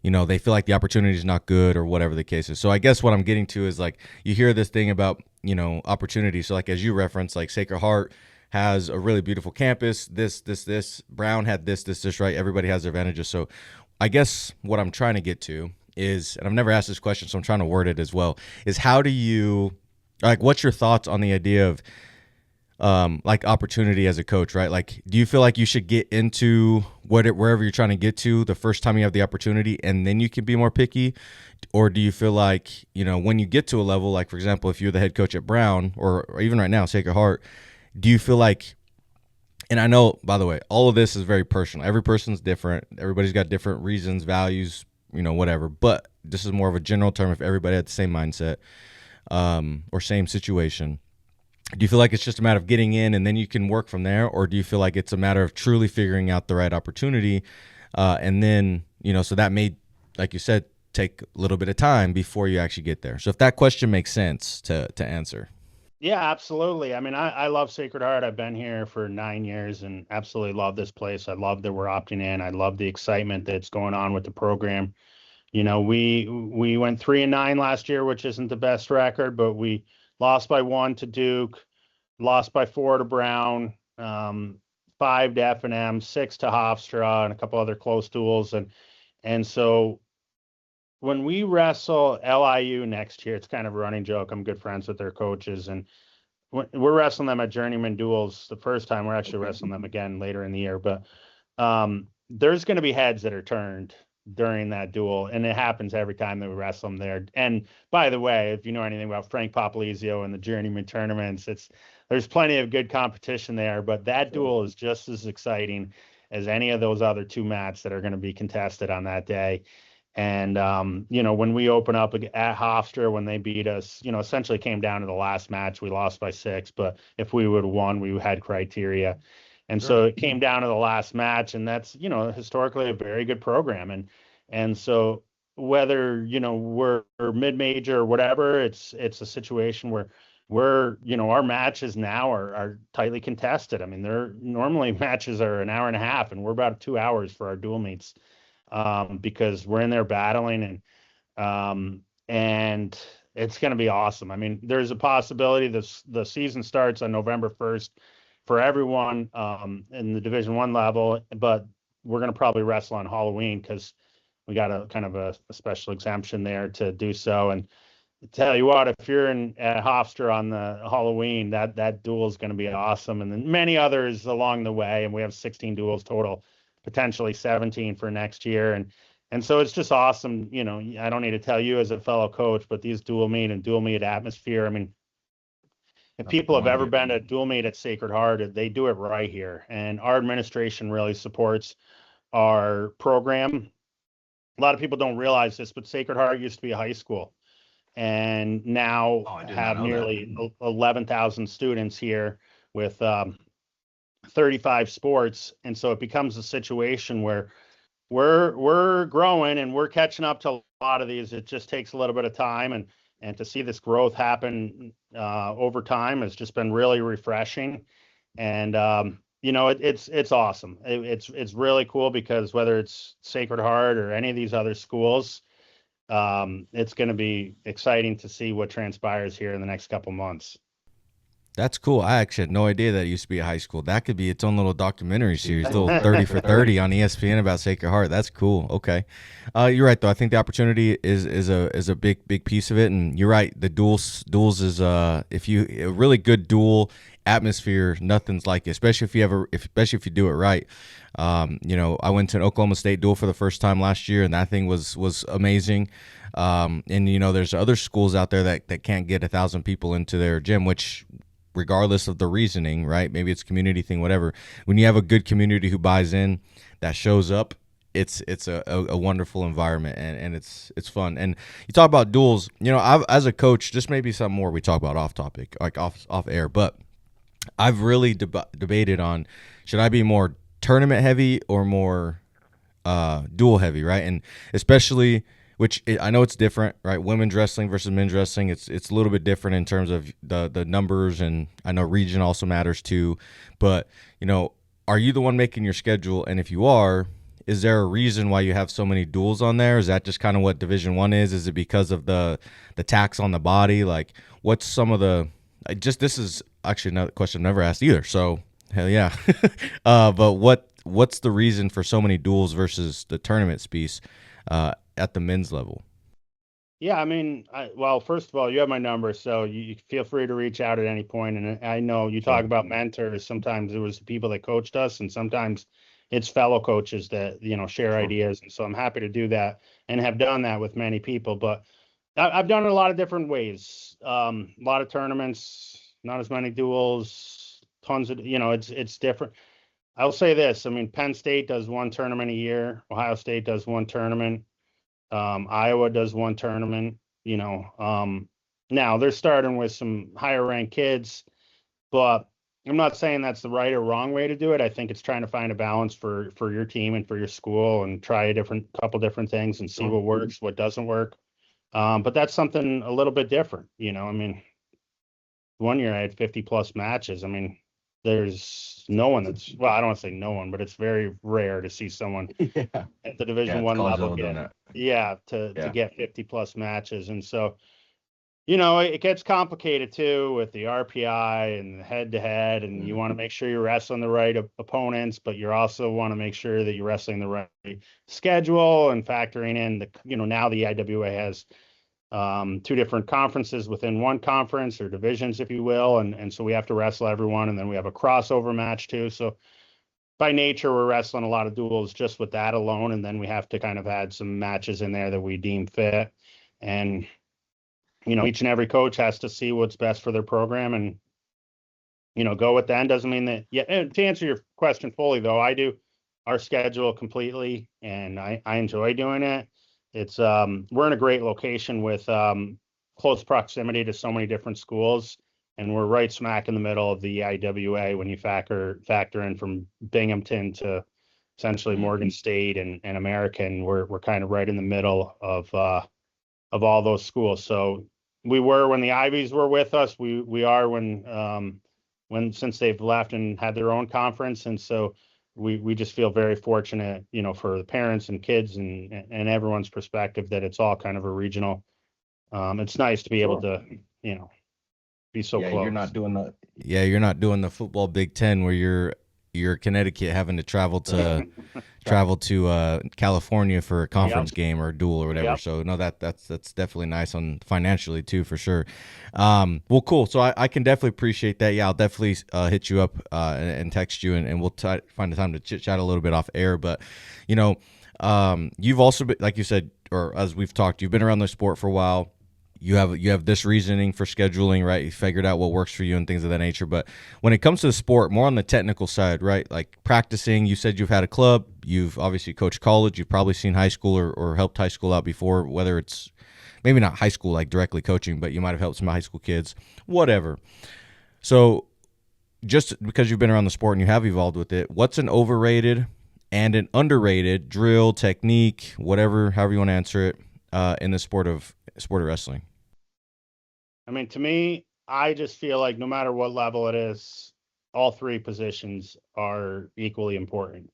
they feel like the opportunity is not good or whatever the case is. So I guess what I'm getting to is like you hear this thing about opportunity. So like as you referenced, like Sacred Heart has a really beautiful campus. This Brown had this right. Everybody has their advantages. So I guess what I'm trying to get to is, and I've never asked this question, so I'm trying to word it as well, is how do you what's your thoughts on the idea of like opportunity as a coach, right? Like, do you feel like you should get into wherever you're trying to get to the first time you have the opportunity and then you can be more picky? Or do you feel like, when you get to a level, like for example, if you're the head coach at Brown or even right now, Sacred Heart, do you feel like, and I know, by the way, all of this is very personal. Every person's different. Everybody's got different reasons, values, whatever. But this is more of a general term if everybody had the same mindset or same situation. Do you feel like it's just a matter of getting in and then you can work from there? Or do you feel like it's a matter of truly figuring out the right opportunity? And then, so that may, like you said, take a little bit of time before you actually get there. So if that question makes sense to answer. Yeah, absolutely. I mean, I love Sacred Heart. I've been here for 9 years and absolutely love this place. I love that we're opting in. I love the excitement that's going on with the program. We went 3-9 last year, which isn't the best record, but we lost by one to Duke, lost by four to Brown, five to F&M, six to Hofstra, and a couple other close duels. And so when we wrestle LIU next year, it's kind of a running joke. I'm good friends with their coaches, and we're wrestling them at Journeyman Duels the first time. We're actually wrestling them again later in the year, but there's going to be heads that are turned during that duel, and it happens every time that we wrestle them there. And by the way, if you know anything about Frank Popolizio and the Journeyman tournaments, there's plenty of good competition there, but that duel is just as exciting as any of those other two mats that are going to be contested on that day. And when we open up at Hofstra, when they beat us, essentially came down to the last match. We lost by 6, but if we would have won, we had criteria. And Sure. so it came down to the last match, and that's, historically a very good program. And so whether, we're mid-major or whatever, it's a situation where our matches now are tightly contested. I mean, they're normally matches are an hour and a half, and we're about 2 hours for our dual meets, because we're in there battling, and it's going to be awesome. I mean, there's a possibility the season starts on November 1st for everyone, in the Division One level, but we're going to probably wrestle on Halloween because we got a kind of a special exemption there to do so. And tell you what, if you're in at Hofstra on the Halloween, that duel is going to be awesome, and then many others along the way. And we have 16 duels total, potentially 17 for next year, and so it's just awesome. I don't need to tell you as a fellow coach, but these dual meet and dual meet atmosphere. I mean, if That's people have ever wonderful. been to dual meet at Sacred Heart, they do it right here, and our administration really supports our program. A lot of people don't realize this, but Sacred Heart used to be a high school and now Oh, I did not have know that. nearly 11,000 students here with 35 sports. And so it becomes a situation where we're growing and we're catching up to a lot of these. It just takes a little bit of time, and to see this growth happen over time has just been really refreshing. And it's awesome. It's really cool because whether it's Sacred Heart or any of these other schools, it's going to be exciting to see what transpires here in the next couple months. That's cool. I actually had no idea that it used to be a high school. That could be its own little documentary series, little 30 for 30 on ESPN about Sacred Heart. That's cool. Okay. You're right though. I think the opportunity is a big piece of it, and you're right. The duels is if you a really good duel atmosphere, nothing's like it, especially if you do it right. I went to an Oklahoma State duel for the first time last year, and that thing was amazing. And there's other schools out there that can't get 1,000 people into their gym, which regardless of the reasoning, right? Maybe it's a community thing, whatever. When you have a good community who buys in, that shows up, it's a wonderful environment, and it's fun. And you talk about duels, as a coach, this may be something more we talk about off topic, like off air, but I've really debated on should I be more tournament heavy or more dual heavy, right? And especially, which I know it's different, right? Women's wrestling versus men's wrestling, it's a little bit different in terms of the numbers, and I know region also matters too. But are you the one making your schedule? And if you are, is there a reason why you have so many duels on there? Is that just kind of what Division One is? Is it because of the tax on the body? Like, what's some of the this is actually another question I've never asked either. So hell yeah. But what's the reason for so many duels versus the tournament piece at the men's level? Yeah, I mean, well, first of all, you have my number, so you feel free to reach out at any point. And I know you talk Sure. about mentors. Sometimes it was the people that coached us, and sometimes it's fellow coaches that share Sure. ideas. And so I'm happy to do that and have done that with many people. But I've done it a lot of different ways. A lot of tournaments, not as many duels, tons of it's different. I'll say this. I mean, Penn State does one tournament a year. Ohio State does one tournament. Iowa does one tournament. Now they're starting with some higher ranked kids, but I'm not saying that's the right or wrong way to do it. I think it's trying to find a balance for your team and for your school, and try a couple different things and see Sure. what works, what doesn't work. But that's something a little bit different. I mean, one year I had 50 plus matches. I mean, there's no one that's, well, I don't want to say no one, but it's very rare to see someone Yeah. at the Division Yeah, One college level level doing get, that. to Yeah. get 50 plus matches. And so, it gets complicated too with the RPI and the head to head, and you want to make sure you're wrestling the right opponents, but you also want to make sure that you're wrestling the right schedule and factoring in now the IWA has two different conferences within one conference, or divisions, if you will. And so we have to wrestle everyone. And then we have a crossover match too. So by nature, we're wrestling a lot of duels just with that alone. And then we have to kind of add some matches in there that we deem fit. And, each and every coach has to see what's best for their program and, go with that. Doesn't mean that, yeah. And to answer your question fully though, I do our schedule completely and I enjoy doing it. It's we're in a great location with close proximity to so many different schools, and we're right smack in the middle of the IWA when you factor in from Binghamton to essentially Morgan State and American. We're kind of right in the middle of all those schools. So we were when the Ivies were with us. We are when since they've left and had their own conference, and so we just feel very fortunate, for the parents and kids and everyone's perspective that it's all kind of a regional. It's nice to be able to, be so Yeah, close. you're not doing the You're not doing the football Big Ten where you're Connecticut having to travel to California for a conference game or a duel or whatever. Yep. So no, that's definitely nice on financially too, for sure. Well, cool. So I can definitely appreciate that. Yeah, I'll definitely hit you up and text you, and we'll find the time to chit chat a little bit off air. But you've also been, like you said, or as we've talked, you've been around the sport for a while. You have this reasoning for scheduling, right? You figured out what works for you and things of that nature. But when it comes to the sport, more on the technical side, right? Like practicing, you said you've had a club. You've obviously coached college. You've probably seen high school or helped high school out before, whether it's maybe not high school like directly coaching, but you might have helped some high school kids, whatever. So just because you've been around the sport and you have evolved with it, what's an overrated and an underrated drill, technique, whatever, however you want to answer it, in the sport of wrestling? I mean, to me, I just feel like no matter what level it is, all three positions are equally important.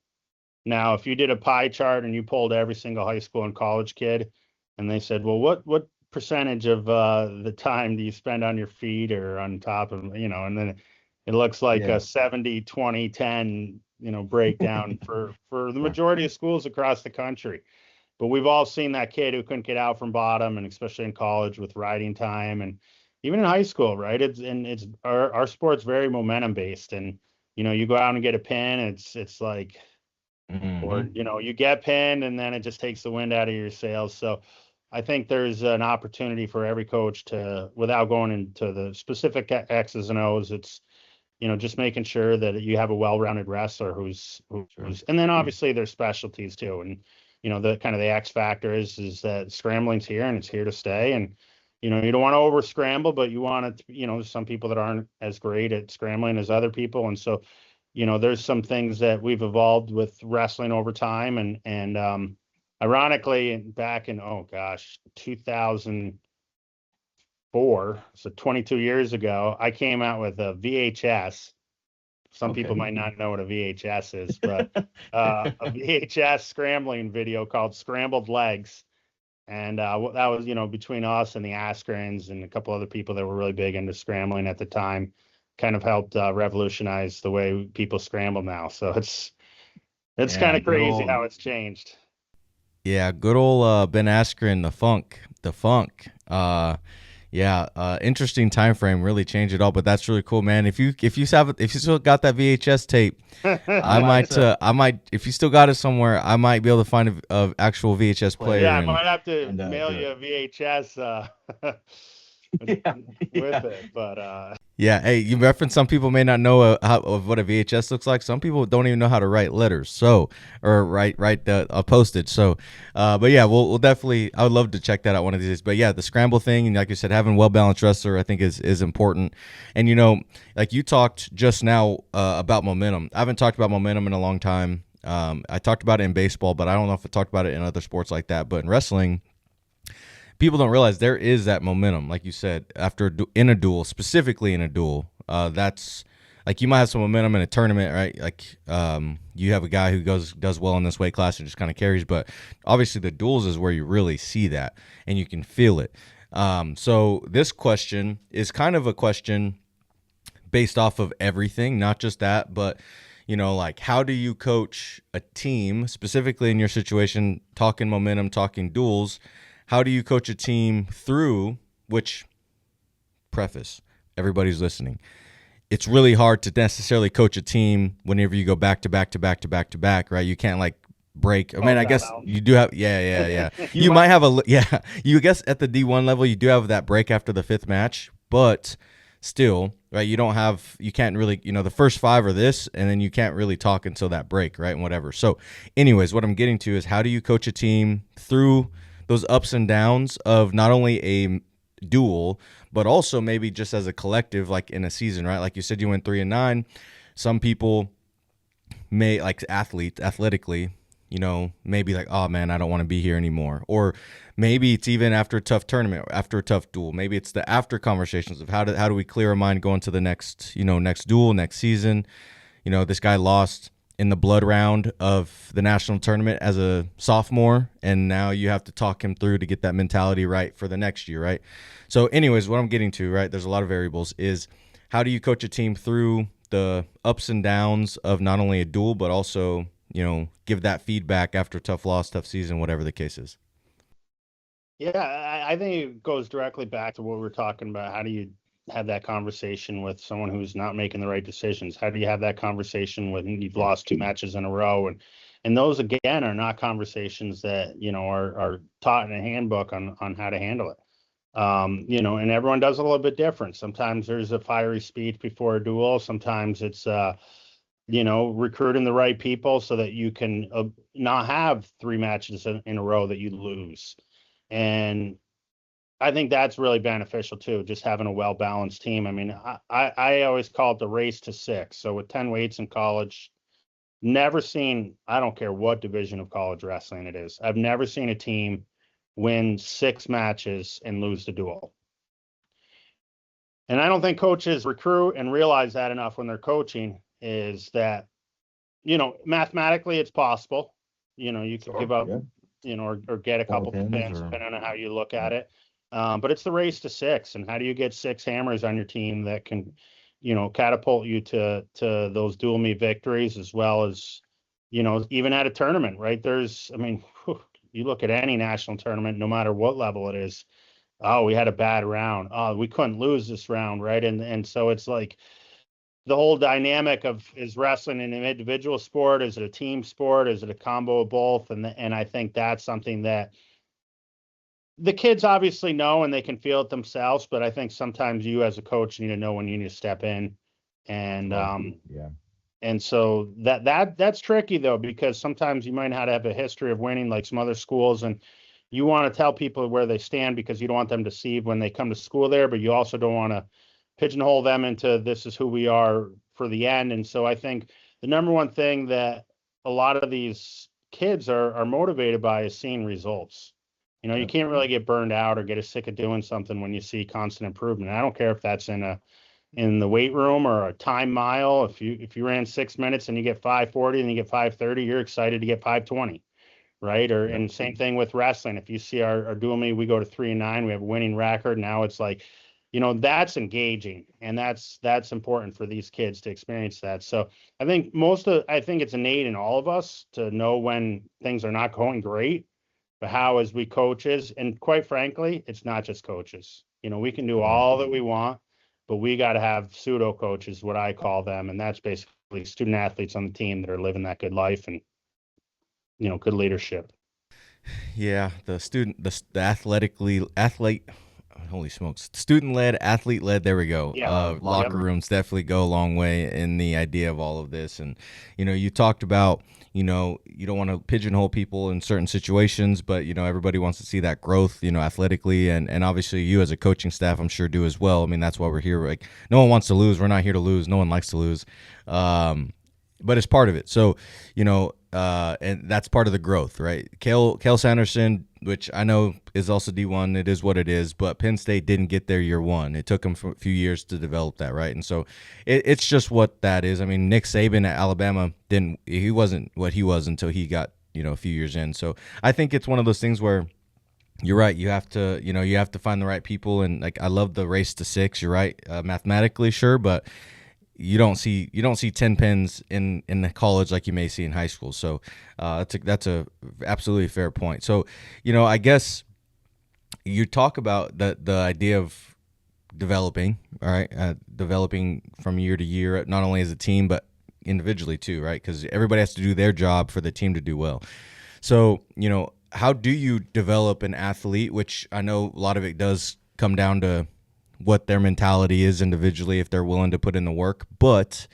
Now, if you did a pie chart and you pulled every single high school and college kid and they said, well, what percentage of the time do you spend on your feet or on top of, and then it looks like a 70, 20, 10, breakdown for the majority of schools across the country. But we've all seen that kid who couldn't get out from bottom, and especially in college with riding time, and even in high school, right? It's our sport's very momentum based, and you go out and get a pin, it's like, or you get pinned, and then it just takes the wind out of your sails. So I think there's an opportunity for every coach to, without going into the specific X's and O's, it's just making sure that you have a well-rounded wrestler who's, and then obviously there's specialties too, and the kind of the X factor is that scrambling's here and it's here to stay. And, you don't want to over scramble, but you want it, there's some people that aren't as great at scrambling as other people. And so, there's some things that we've evolved with wrestling over time. And ironically, back in, 2004, so 22 years ago, I came out with a VHS. Some people might not know what a VHS is, but a VHS scrambling video called Scrambled Legs. And that was, between us and the Askrens and a couple other people that were really big into scrambling at the time, kind of helped revolutionize the way people scramble now. So it's kind of crazy how it's changed. Yeah, good old Ben Askren, the funk. Interesting time frame, really changed it all, but that's really cool, man. If you still got that VHS tape, I might if you still got it somewhere, I might be able to find a actual VHS player. Yeah, I might have to mail you a VHS with it, but hey, you referenced some people may not know of what a VHS looks like. Some people don't even know how to write letters, or write a postage. So, but yeah, we'll definitely. I would love to check that out one of these days. But yeah, the scramble thing, and like you said, having a well-balanced wrestler, I think is important. And like you talked just now about momentum. I haven't talked about momentum in a long time. I talked about it in baseball, but I don't know if I talked about it in other sports like that. But in wrestling, people don't realize there is that momentum, like you said, in a duel, specifically in a duel. That's like you might have some momentum in a tournament, right? Like you have a guy who does well in this weight class and just kind of carries, but obviously the duels is where you really see that and you can feel it. So this question is kind of a question based off of everything, not just that, but like how do you coach a team, specifically in your situation, talking momentum, talking duels, how do you coach a team through, which, preface, everybody's listening, it's really hard to necessarily coach a team whenever you go back to back to back to back to back, right? You can't like break. I mean, I guess you do have, yeah. You might have you guess at the D1 level, you do have that break after the 5th match, but still, right, you can't really, the first 5 are this, and then you can't really talk until that break, right, and whatever. So anyways, what I'm getting to is how do you coach a team through those ups and downs of not only a duel, but also maybe just as a collective, like in a season, right? Like you said, you went 3-9. Some people may, like athletically, maybe like, oh man, I don't want to be here anymore. Or maybe it's even after a tough tournament, after a tough duel. Maybe it's the after conversations of how do we clear our mind going to the next, next duel, next season. This guy lost in the blood round of the national tournament as a sophomore, and now you have to talk him through to get that mentality right for the next year, right? So anyways, what I'm getting to, right, there's a lot of variables, is how do you coach a team through the ups and downs of not only a duel, but also, give that feedback after a tough loss, tough season, whatever the case is. Yeah, I think it goes directly back to what we were talking about. How do you have that conversation with someone who's not making the right decisions? How do you have that conversation when you've lost 2 matches in a row? And those, again, are not conversations that, are taught in a handbook on how to handle it. And everyone does it a little bit different. Sometimes there's a fiery speech before a duel. Sometimes it's, recruiting the right people so that you can not have 3 matches in a row that you lose. And I think that's really beneficial too, just having a well-balanced team. I mean, I always call it the race to 6. So with 10 weights in college, never seen, I don't care what division of college wrestling it is, I've never seen a team win 6 matches and lose the duel. And I don't think coaches recruit and realize that enough when they're coaching, is that, mathematically it's possible. You can give up, or get a couple pins, depending on how you look at it. But it's the race to 6, and how do you get 6 hammers on your team that can, catapult you to those dual meet victories, as well as, even at a tournament, right? You look at any national tournament, no matter what level it is. Oh, we had a bad round. Oh, we couldn't lose this round, right? And so it's like the whole dynamic of, is wrestling an individual sport? Is it a team sport? Is it a combo of both? And I think that's something that the kids obviously know and they can feel it themselves, but I think sometimes you as a coach need to know when you need to step in. And and so that's tricky though, because sometimes you might not have a history of winning like some other schools, and you want to tell people where they stand because you don't want them to see when they come to school there, but you also don't want to pigeonhole them into this is who we are for the end. And so I think the number one thing that a lot of these kids are motivated by is seeing results. You can't really get burned out or get sick of doing something when you see constant improvement. I don't care if that's in the weight room or a time mile. If you ran 6 minutes and you get 5:40 and you get 5:30, you're excited to get 5:20, right? And same thing with wrestling. If you see our dual meet, we go to 3-9, we have a winning record. Now it's like, that's engaging, and that's important for these kids to experience that. So I think it's innate in all of us to know when things are not going great, but how, as we coaches, and quite frankly, it's not just coaches. We can do all that we want, but we got to have pseudo coaches, what I call them, and that's basically student athletes on the team that are living that good life and good leadership. Yeah, athlete. Holy smokes. Student-led, athlete-led, there we go. Yeah. Locker rooms definitely go a long way in the idea of all of this. And, you talked about, you don't want to pigeonhole people in certain situations, but, everybody wants to see that growth, athletically. And obviously you as a coaching staff, I'm sure, do as well. I mean, that's why we're here. Like, no one wants to lose. We're not here to lose. No one likes to lose. But it's part of it. So, and that's part of the growth, right? Cale Sanderson, which I know is also D1. It is what it is, but Penn State didn't get there year one. It took them a few years to develop that, right? And so it's just what that is. I mean, Nick Saban at Alabama he wasn't what he was until he got, a few years in. So I think it's one of those things where you're right. You have to find the right people. And like, I love the race to 6. You're right. Mathematically, sure, but you don't see 10 pins in the college like you may see in high school. So that's a absolutely fair point. So, I guess you talk about the idea of developing, all right, developing from year to year, not only as a team, but individually too, right? Because everybody has to do their job for the team to do well. So, how do you develop an athlete, which I know a lot of it does come down to what their mentality is individually, if they're willing to put in the work. But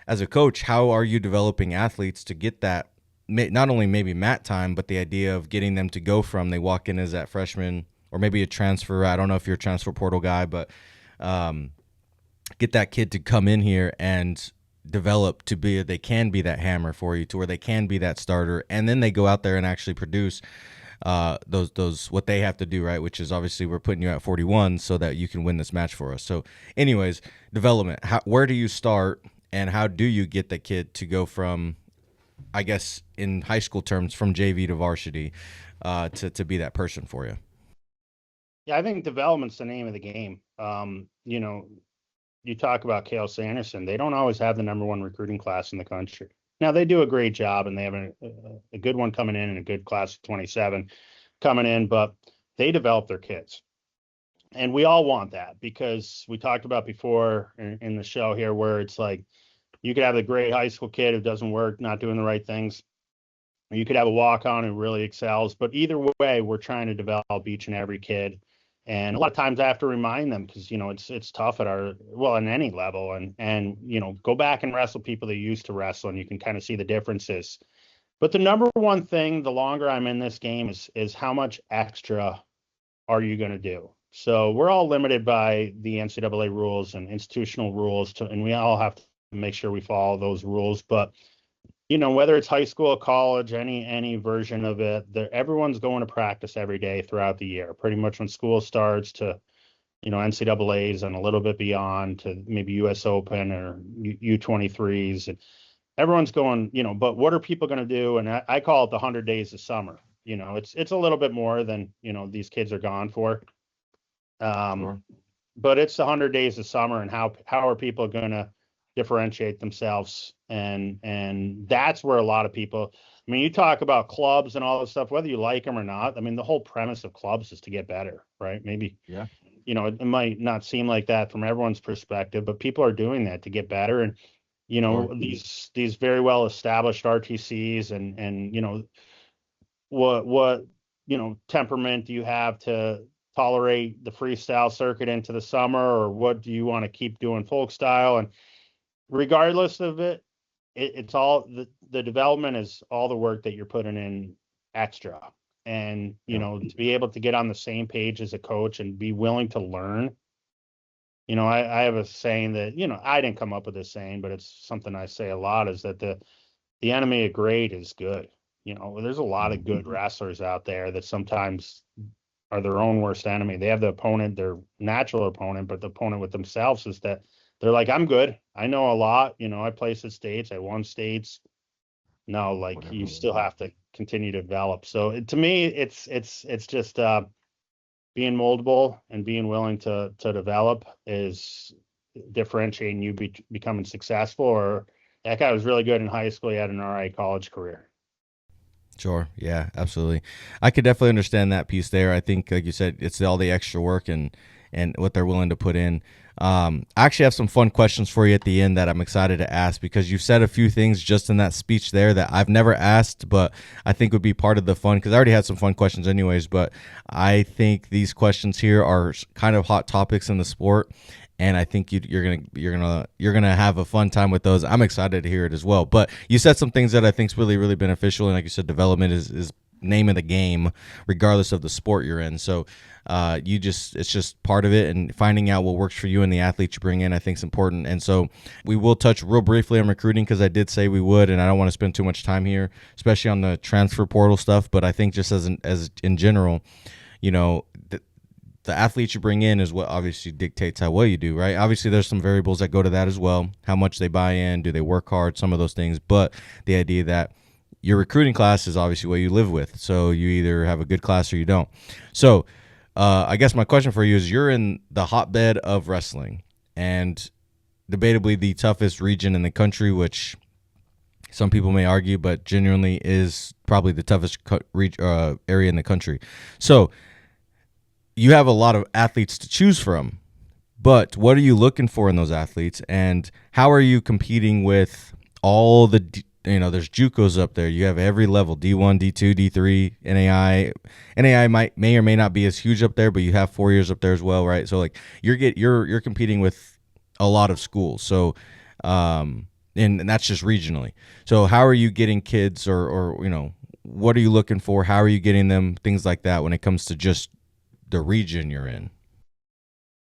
as a coach, how are you developing athletes to get that, not only maybe mat time, but the idea of getting them to go from they walk in as that freshman or maybe a transfer. I don't know if you're a transfer portal guy, but get that kid to come in here and develop to be, they can be that hammer for you, to where they can be that starter, and then they go out there and actually produce those what they have to do, right? Which is obviously we're putting you at 41 so that you can win this match for us. So anyways, development, where do you start, and how do you get the kid to go from, I guess in high school terms, from JV to varsity to be that person for you? Yeah, I think development's the name of the game. You talk about Cale Sanderson. They don't always have the number one recruiting class in the country. Now, they do a great job, and they have a good one coming in and a good class of 27 coming in, but they develop their kids. And we all want that, because we talked about before in the show here, where it's like you could have a great high school kid who doesn't work, not doing the right things. You could have a walk-on who really excels. But either way, we're trying to develop each and every kid. And a lot of times I have to remind them, because, it's tough at in any level, and go back and wrestle people that used to wrestle, and you can kind of see the differences. But the number one thing, the longer I'm in this game, is how much extra are you going to do? So we're all limited by the NCAA rules and institutional rules, and we all have to make sure we follow those rules. But whether it's high school, college, any version of it, everyone's going to practice every day throughout the year, pretty much when school starts to, NCAAs and a little bit beyond to maybe US Open or U23s. And everyone's going, but what are people going to do? And I call it the 100 days of summer. It's a little bit more than, these kids are gone for. Sure. But it's the 100 days of summer, and how are people going to differentiate themselves? And that's where a lot of people, I mean, you talk about clubs and all this stuff, whether you like them or not. I mean, the whole premise of clubs is to get better, right? Maybe, Yeah. It might not seem like that from everyone's perspective, but people are doing that to get better. And, Sure. these very well established RTCs and what temperament do you have to tolerate the freestyle circuit into the summer, or what do you want to keep doing folk style? And regardless of it, it's all the development is all the work that you're putting in extra. And to be able to get on the same page as a coach and be willing to learn. I have a saying that, I didn't come up with this saying, but it's something I say a lot, is that the enemy of great is good. There's a lot of good wrestlers out there that sometimes are their own worst enemy. They have the opponent, their natural opponent, but the opponent with themselves is that they're like, I'm good, I know a lot, I placed at states, I won states. No, like, Whatever. you still have to continue to develop. So to me, it's just being moldable and being willing to develop is differentiating you becoming successful. Or that guy was really good in high school, he had an all right college career. Sure. Yeah, absolutely. I could definitely understand that piece there. I think, like you said, it's all the extra work and what they're willing to put in. I actually have some fun questions for you at the end that I'm excited to ask, because you've said a few things just in that speech there that I've never asked, but I think would be part of the fun, because I already had some fun questions anyways. But I think these questions here are kind of hot topics in the sport, and I think you're gonna have a fun time with those. I'm excited to hear it as well. But you said some things that I think is really, really beneficial, and like you said, development is name of the game, regardless of the sport you're in. So it's just part of it, and finding out what works for you and the athletes you bring in, I think is important. And so we will touch real briefly on recruiting, because I did say we would, and I don't want to spend too much time here, especially on the transfer portal stuff. But I think just as in general, the athletes you bring in is what obviously dictates how well you do, right? Obviously, there's some variables that go to that as well. How much they buy in, do they work hard, some of those things. But the idea that your recruiting class is obviously what you live with. So you either have a good class or you don't. So I guess my question for you is, you're in the hotbed of wrestling and debatably the toughest region in the country, which some people may argue, but genuinely is probably the toughest area in the country. So you have a lot of athletes to choose from, but what are you looking for in those athletes, and how are you competing with all the, there's JUCOs up there. You have every level, D1, D2, D3, NAI. NAI may or may not be as huge up there, but you have 4 years up there as well, right? So like you're competing with a lot of schools. So and that's just regionally. So how are you getting kids, or what are you looking for? How are you getting them? Things like that when it comes to just the region you're in.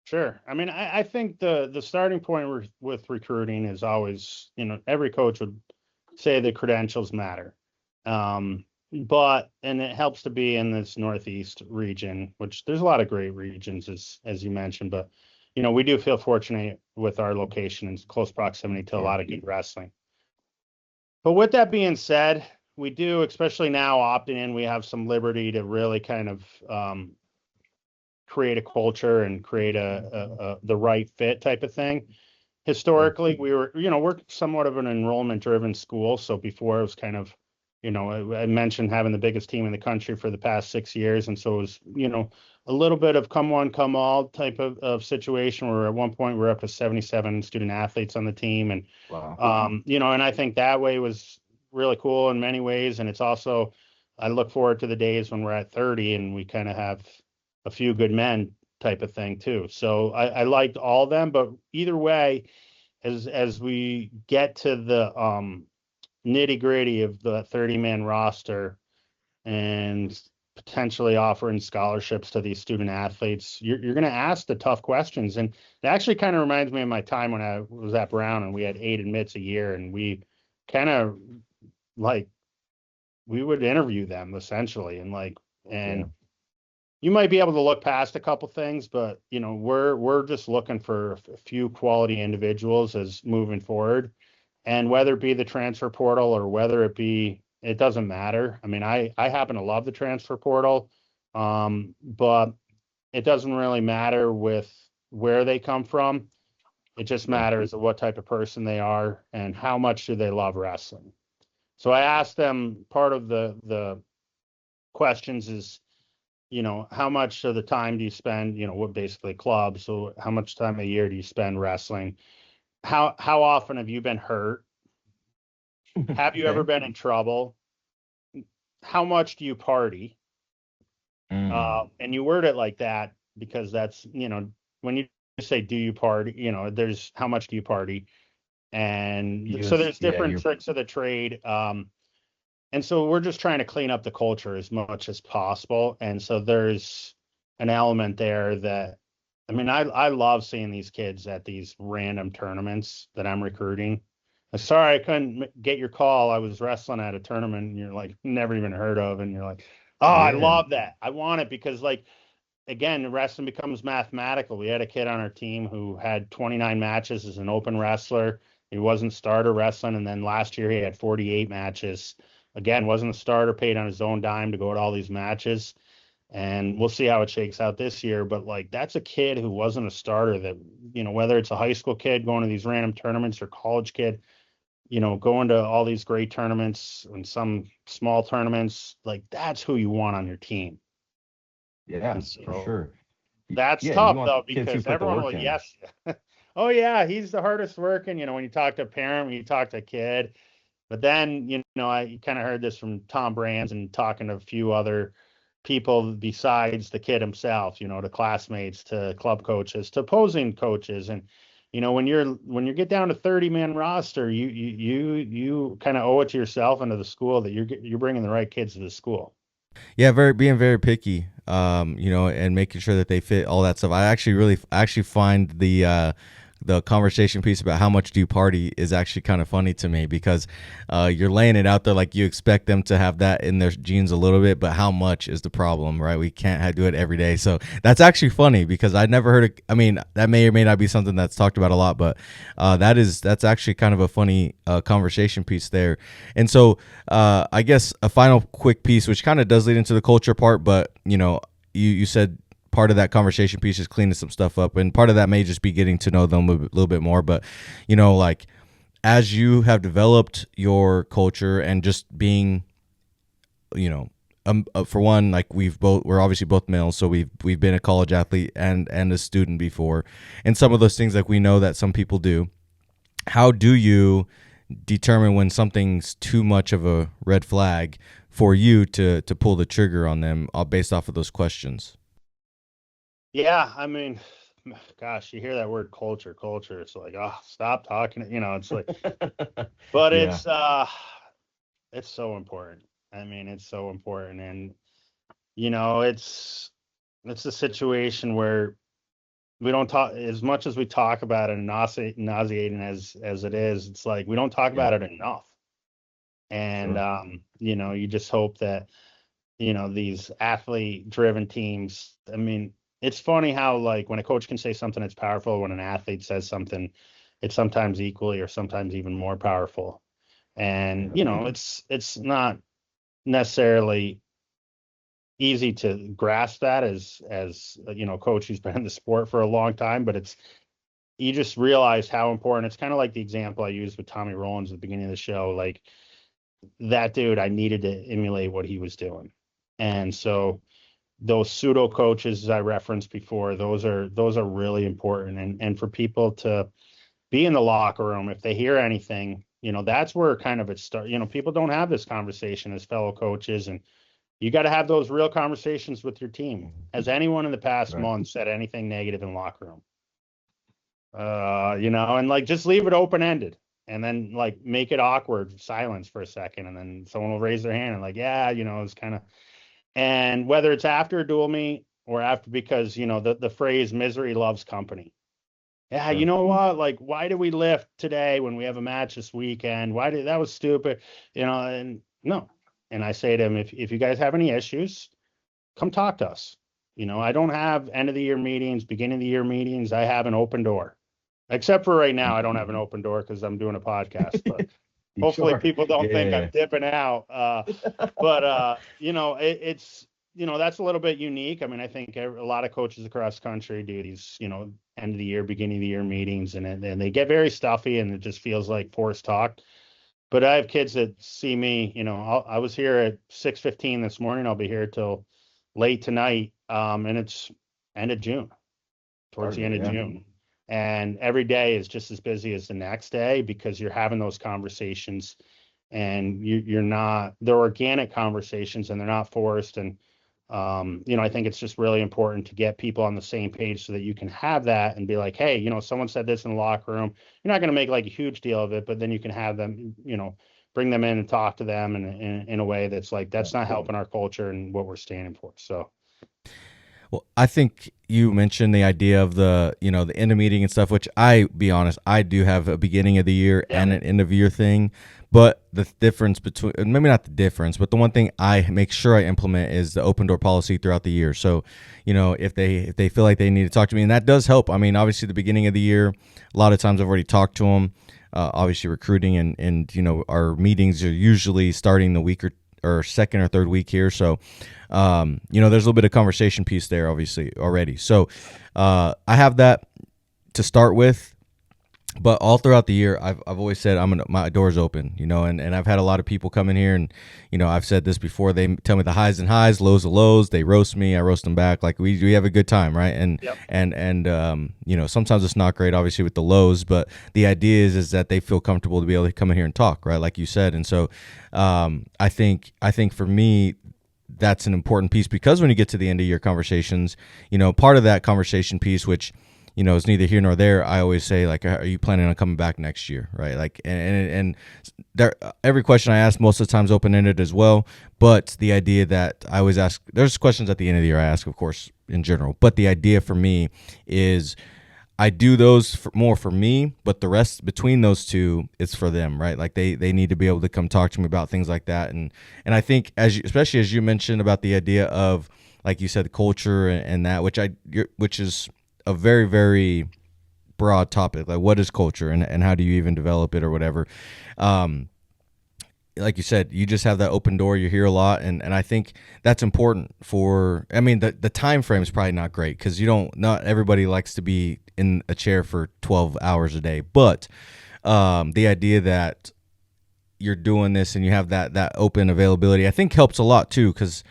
Sure. I mean, I think the starting point with recruiting is always, every coach would say the credentials matter. And it helps to be in this Northeast region, which there's a lot of great regions, as you mentioned, but, we do feel fortunate with our location and close proximity to a lot of good wrestling. But with that being said, we do, especially now opting in, we have some liberty to really kind of create a culture and create the right fit type of thing. Historically, we're somewhat of an enrollment driven school. So before it was kind of, I mentioned having the biggest team in the country for the past 6 years. And so it was, a little bit of come one, come all type of situation, where at one point we're up to 77 student athletes on the team. And, wow. and I think that way was really cool in many ways. And it's also, I look forward to the days when we're at 30 and we kind of have a few good men type of thing too. So I liked all of them, but either way, as we get to the nitty gritty of the 30-man roster and potentially offering scholarships to these student athletes, you're going to ask the tough questions. And it actually kind of reminds me of my time when I was at Brown and we had 8 admits a year, and we kind of we would interview them essentially, and you might be able to look past a couple things, but we're just looking for a few quality individuals as moving forward. And whether it be the transfer portal or whether it doesn't matter. I mean, I happen to love the transfer portal, but it doesn't really matter with where they come from. It just matters what type of person they are and how much do they love wrestling. So I asked them, part of the questions is, how much of the time do you spend, what basically clubs? So how much time a year do you spend wrestling? How often have you been hurt? Have you ever been in trouble? How much do you party? And you word it like that because that's, when you say, do you party, there's how much do you party? And so there's different tricks of the trade. And so we're just trying to clean up the culture as much as possible. And so there's an element there that, I mean, I love seeing these kids at these random tournaments that I'm recruiting. Sorry, I couldn't get your call. I was wrestling at a tournament and you're like, never even heard of. And you're like, oh, I love that. I want it because, again, wrestling becomes mathematical. We had a kid on our team who had 29 matches as an open wrestler. He wasn't starter wrestling. And then last year he had 48 matches. Again, wasn't a starter, paid on his own dime to go to all these matches. And we'll see how it shakes out this year. But that's a kid who wasn't a starter that, whether it's a high school kid going to these random tournaments or college kid, going to all these great tournaments and some small tournaments, that's who you want on your team. Yeah, for sure. That's tough though, because everyone will yes. Oh yeah, he's the hardest working, when you talk to a parent, when you talk to a kid. But then, I kind of heard this from Tom Brands and talking to a few other people besides the kid himself, to classmates, to club coaches, to opposing coaches. And, when you get down to 30-man roster, you kind of owe it to yourself and to the school that you're bringing the right kids to the school. Yeah, being very picky, and making sure that they fit all that stuff. I actually find the conversation piece about how much do you party is actually kind of funny to me, because you're laying it out there like you expect them to have that in their genes a little bit, but how much is the problem, right? We can't do it every day. So that's actually funny, because I never heard it. I mean, that may or may not be something that's talked about a lot, but that's actually kind of a funny conversation piece there. And so I guess a final quick piece, which kind of does lead into the culture part, but you said part of that conversation piece is cleaning some stuff up, and part of that may just be getting to know them a little bit more. But like, as you have developed your culture and just being, for one, like we're obviously both males, so we've been a college athlete and a student before, and some of those things, like, we know that some people do. How do you determine when something's too much of a red flag for you to pull the trigger on them, based off of those questions? Yeah, I mean, gosh, you hear that word culture. It's like, oh, stop talking. It's like, but Yeah. it's so important. I mean, it's so important, and it's a situation where we don't talk as much as we talk about it, and nauseating as it is. It's like we don't talk Yeah. about it enough, and Sure. you just hope that these athlete driven teams. I mean, it's funny how, like, when a coach can say something, it's powerful. When an athlete says something, it's sometimes equally or sometimes even more powerful. And it's not necessarily easy to grasp that as a coach who's been in the sport for a long time, but you just realize how important. It's kind of like the example I used with Tommy Rollins at the beginning of the show. Like, that dude, I needed to emulate what he was doing. And so those pseudo coaches, as I referenced before, those are really important. And for people to be in the locker room, if they hear anything, that's where kind of it starts. People don't have this conversation as fellow coaches, and you got to have those real conversations with your team. Has anyone in the past Right. month said anything negative in locker room? And like, just leave it open ended, and then, like, make it awkward silence for a second, and then someone will raise their hand and, like, yeah, it's kind of. And whether it's after a dual meet or after, because the phrase misery loves company. Yeah, you Sure. know what? Like, why did we lift today when we have a match this weekend? Why did that was stupid, and no. And I say to him, if you guys have any issues, come talk to us. I don't have end of the year meetings, beginning of the year meetings. I have an open door. Except for right now, I don't have an open door because I'm doing a podcast, but hopefully Sure. people don't think Yeah. I'm dipping out. But that's a little bit unique. I mean, I think a lot of coaches across the country do these, end of the year, beginning of the year meetings, and they get very stuffy, and it just feels like forced talk. But I have kids that see me, I was here at 6:15 this morning. I'll be here till late tonight. And it's end of June, towards the end of June. And every day is just as busy as the next day, because you're having those conversations, and you're not, they're organic conversations, and they're not forced. And I think it's just really important to get people on the same page so that you can have that and be like, hey, someone said this in the locker room. You're not going to make like a huge deal of it, but then you can have them, bring them in and talk to them in a way that's like, that's not helping our culture and what we're standing for. So Well, I think you mentioned the idea of the end of meeting and stuff, which, be honest, I do have a beginning of the year yeah, and an end of year thing. But the difference between, maybe not the difference, but the one thing I make sure I implement is the open door policy throughout the year. So, if they feel like they need to talk to me, and that does help. I mean, obviously the beginning of the year, a lot of times I've already talked to them. Obviously recruiting and our meetings are usually starting the week or second or third week here. So, there's a little bit of conversation piece there, obviously, already. So, I have that to start with, but all throughout the year, I've always said my door's open, and I've had a lot of people come in here, and I've said this before. They tell me the highs and highs, lows of lows. They roast me, I roast them back. Like, we have a good time, right? And yep. and sometimes it's not great, obviously, with the lows, but the idea is that they feel comfortable to be able to come in here and talk, right? Like you said. And so, I think for me, that's an important piece, because when you get to the end of your conversations, part of that conversation piece, which is neither here nor there. I always say, like, are you planning on coming back next year, right? Like, and there, every question I ask most of the time is open-ended as well. But the idea that I always ask, there's questions at the end of the year I ask, of course, in general. But the idea for me is I do those more for me, but the rest between those two, it's for them, right? Like they need to be able to come talk to me about things like that. And I think especially as you mentioned about the idea of, like you said, the culture and that, which is a very, very broad topic. Like, what is culture and how do you even develop it or whatever? Like you said, you just have that open door. You hear a lot, and I think that's important I mean, the time frame is probably not great because not everybody likes to be in a chair for 12 hours a day. But the idea that you're doing this and you have that open availability, I think helps a lot too, because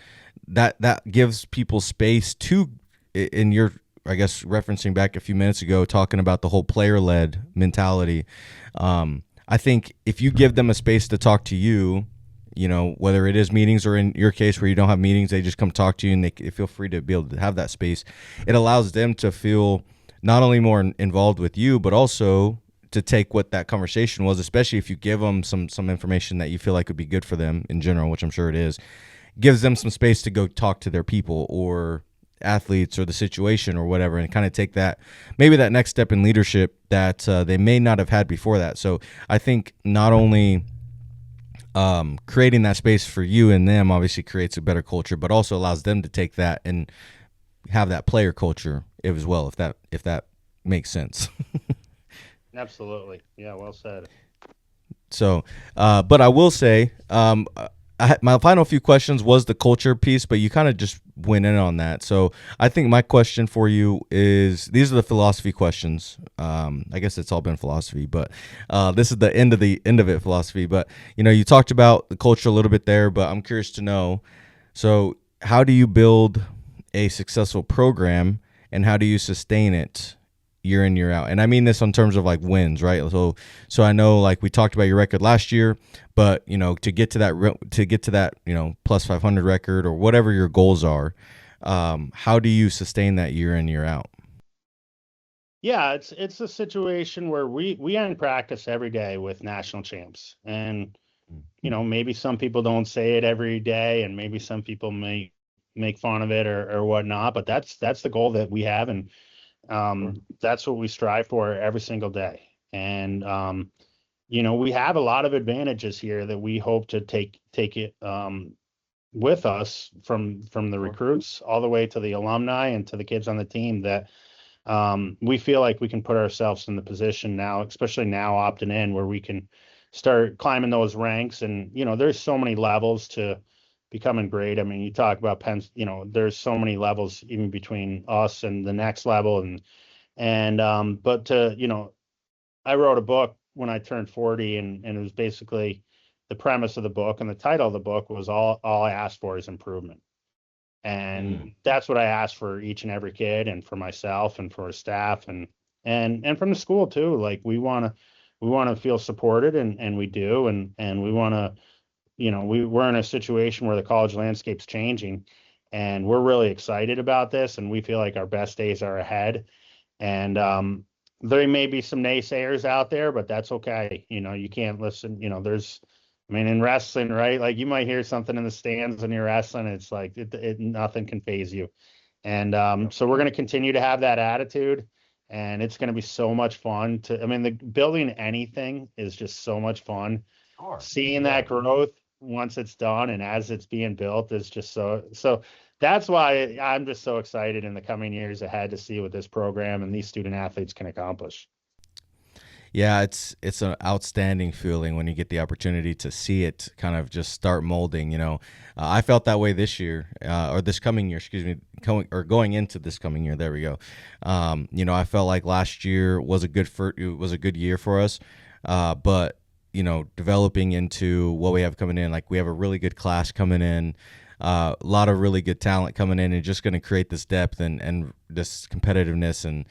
that gives people space to, in your, I guess, referencing back a few minutes ago, talking about the whole player-led mentality. I think if you give them a space to talk to you, whether it is meetings or in your case where you don't have meetings, they just come talk to you and they feel free to be able to have that space. It allows them to feel not only more involved with you, but also to take what that conversation was, especially if you give them some information that you feel like would be good for them in general, which I'm sure it is, gives them some space to go talk to their people or athletes or the situation or whatever, and kind of take maybe that next step in leadership that they may not have had before that. So I think not only creating that space for you and them obviously creates a better culture, but also allows them to take that and have that player culture as well, if that makes sense. Absolutely. Yeah, well said. So, but I will say, my final few questions was the culture piece, but you kind of just went in on that. So I think my question for you is, these are the philosophy questions. I guess it's all been philosophy, but this is the end of it philosophy. But, you talked about the culture a little bit there, but I'm curious to know, so how do you build a successful program and how do you sustain it year in, year out? And I mean this in terms of like wins, right? So I know, like, we talked about your record last year, but to get to that plus 500 record or whatever your goals are, how do you sustain that year in, year out? Yeah, it's a situation where we end practice every day with national champs, and maybe some people don't say it every day, and maybe some people may make fun of it or whatnot, but that's the goal that we have, and that's what we strive for every single day. And we have a lot of advantages here that we hope to take it with us from the recruits all the way to the alumni and to the kids on the team, that we feel like we can put ourselves in the position now, especially now opting in, where we can start climbing those ranks. And there's so many levels to becoming great. I mean, you talk about Penn, there's so many levels even between us and the next level. But I wrote a book when I turned 40, and it was basically the premise of the book, and the title of the book was all I asked for is improvement. And that's what I ask for each and every kid, and for myself and for our staff, and from the school too. Like, we want to feel supported, and we do. And we want to, we're in a situation where the college landscape's changing, and we're really excited about this, and we feel like our best days are ahead. And there may be some naysayers out there, but that's okay. You can't listen. In wrestling, right? Like, you might hear something in the stands when you're wrestling. It's like nothing can phase you. And so we're going to continue to have that attitude, and it's going to be so much fun building anything is just so much fun. Sure. Seeing that growth once it's done and as it's being built is just so. That's why I'm just so excited in the coming years ahead to see what this program and these student athletes can accomplish. Yeah, it's an outstanding feeling when you get the opportunity to see it kind of just start molding. I felt that way this year, or this coming year, excuse me, going into this coming year. There we go. I felt like last year was a good year for us, but developing into what we have coming in, like, we have a really good class coming in. A lot of really good talent coming in, and just going to create this depth and this competitiveness,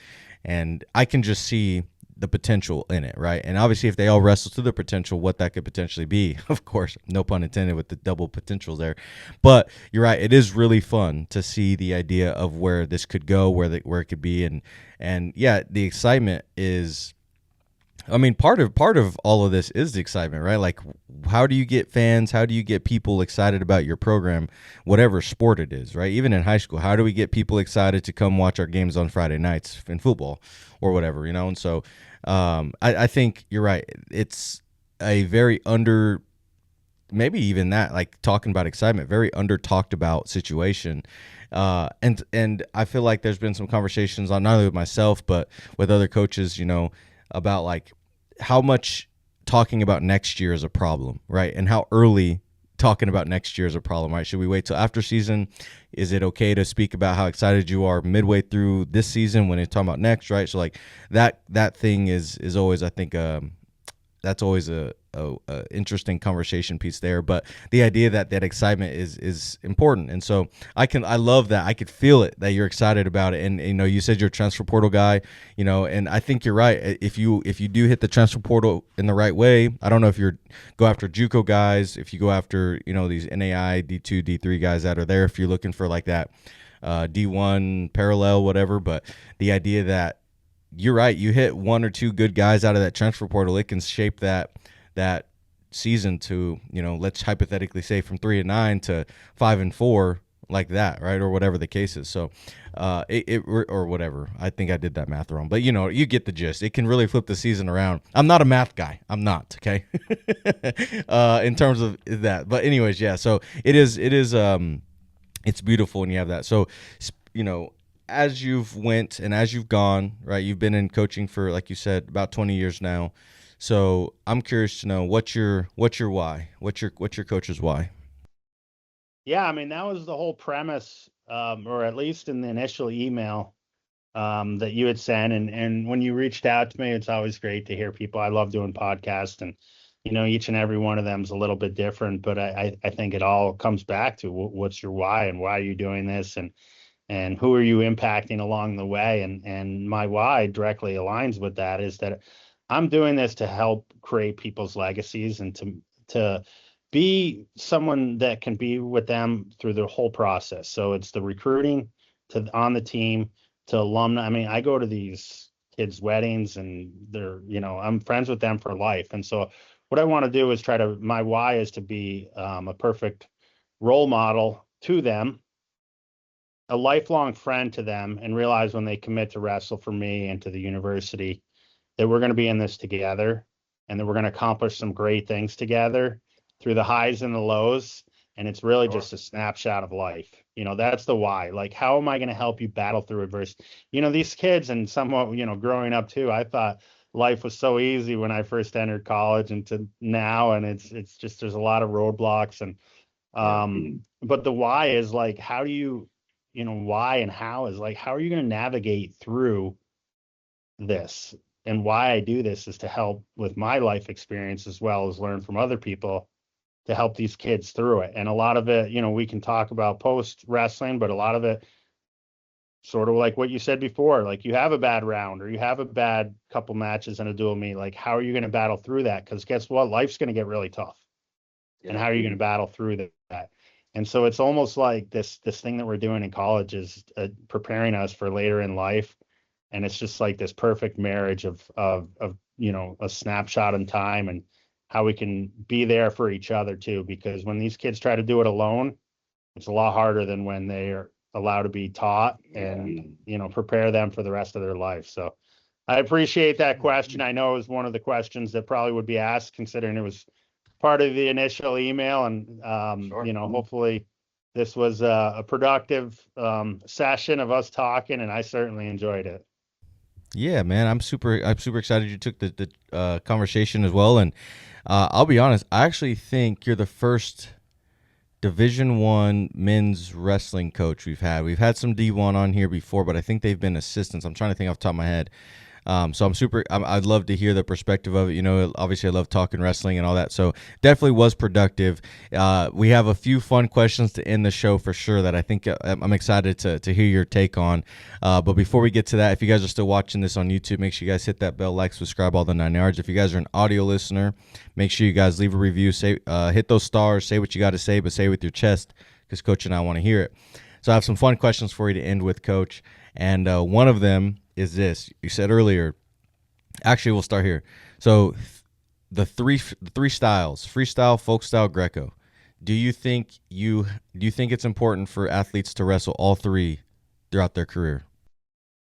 and I can just see the potential in it, right? And obviously, if they all wrestle to the potential, what that could potentially be, of course, no pun intended with the double potentials there. But you're right; it is really fun to see the idea of where this could go, where it could be, and yeah, the excitement is. I mean, part of all of this is the excitement, right? Like, how do you get fans? How do you get people excited about your program, whatever sport it is, right? Even in high school, how do we get people excited to come watch our games on Friday nights in football or whatever, And so, I think you're right. It's a very maybe even that, like talking about excitement, very under talked about situation. And I feel like there's been some conversations on not only with myself but with other coaches, about like how much talking about next year is a problem, right? And how early talking about next year is a problem, right? Should we wait till after season? Is it okay to speak about how excited you are midway through this season when you're talking about next, right? So like that thing is always, I think, that's always a interesting conversation piece there. But the idea that excitement is important, and so I love that. I could feel it that you're excited about it, and you said you're a transfer portal guy, and I think you're right. If you do hit the transfer portal in the right way, I don't know if you're go after JUCO guys, if you go after these NAI D2 D3 guys that are there, if you're looking for like that D1 parallel whatever, but the idea that you're right. You hit one or two good guys out of that transfer portal, it can shape that season to, let's hypothetically say from 3-9 to 5-4, like that, right, or whatever the case is. So, or whatever. I think I did that math wrong, but you get the gist. It can really flip the season around. I'm not a math guy. I'm not, okay. In terms of that, but anyways, yeah. So it is. It's beautiful when you have that. So, as you've went and as you've gone, right, you've been in coaching for, like you said, about 20 years now. So I'm curious to know what's your why? What's your coach's why? Yeah, I mean, that was the whole premise, or at least in the initial email that you had sent. And when you reached out to me, it's always great to hear people. I love doing podcasts, and each and every one of them is a little bit different, but I think it all comes back to what's your why and why are you doing this, and who are you impacting along the way. And my why directly aligns with that, is that I'm doing this to help create people's legacies and to be someone that can be with them through the whole process. So it's the recruiting to on the team to alumni. I mean, I go to these kids' weddings and I'm friends with them for life. And so what I want to do is my why is to be a perfect role model to them, a lifelong friend to them, and realize when they commit to wrestle for me and to the university that we're going to be in this together, and that we're going to accomplish some great things together through the highs and the lows. And it's really just a snapshot of life. That's the why. Like, how am I going to help you battle through adversity? These kids, and somewhat, growing up too, I thought life was so easy when I first entered college and to now. And it's just, there's a lot of roadblocks. And, but the why is like, how do you, why and how is like, how are you going to navigate through this? And why I do this is to help with my life experience, as well as learn from other people to help these kids through it. And a lot of it, we can talk about post wrestling, but a lot of it sort of like what you said before, like you have a bad round or you have a bad couple matches in a dual meet, like how are you going to battle through that? Because guess what? Life's going to get really tough. Yeah. And how are you going to battle through that? And so it's almost like this thing that we're doing in college is preparing us for later in life. And it's just like this perfect marriage of a snapshot in time and how we can be there for each other too. Because when these kids try to do it alone, it's a lot harder than when they are allowed to be taught and prepare them for the rest of their life. So I appreciate that question. I know it was one of the questions that probably would be asked, considering it was part of the initial email. And hopefully this was a productive session of us talking, and I certainly enjoyed it. Yeah, man, I'm super excited you took the conversation as well. And I'll be honest, I actually think you're the first Division I men's wrestling coach we've had. We've had some D1 on here before, but I think they've been assistants. I'm trying to think off the top of my head. So I'd love to hear the perspective of it. You know, obviously I love talking wrestling and all that. So definitely was productive. We have a few fun questions to end the show for sure that I think I'm excited to hear your take on. But before we get to that, if you guys are still watching this on YouTube, make sure you guys hit that bell, like, subscribe, all the 9 yards. If you guys are an audio listener, make sure you guys leave a review, hit those stars, say what you got to say, but say it with your chest, because Coach and I want to hear it. So I have some fun questions for you to end with, Coach. And one of them is this. You said earlier, actually, we'll start here. So the three styles: freestyle, folk style, Greco. Do you think it's important for athletes to wrestle all three throughout their career?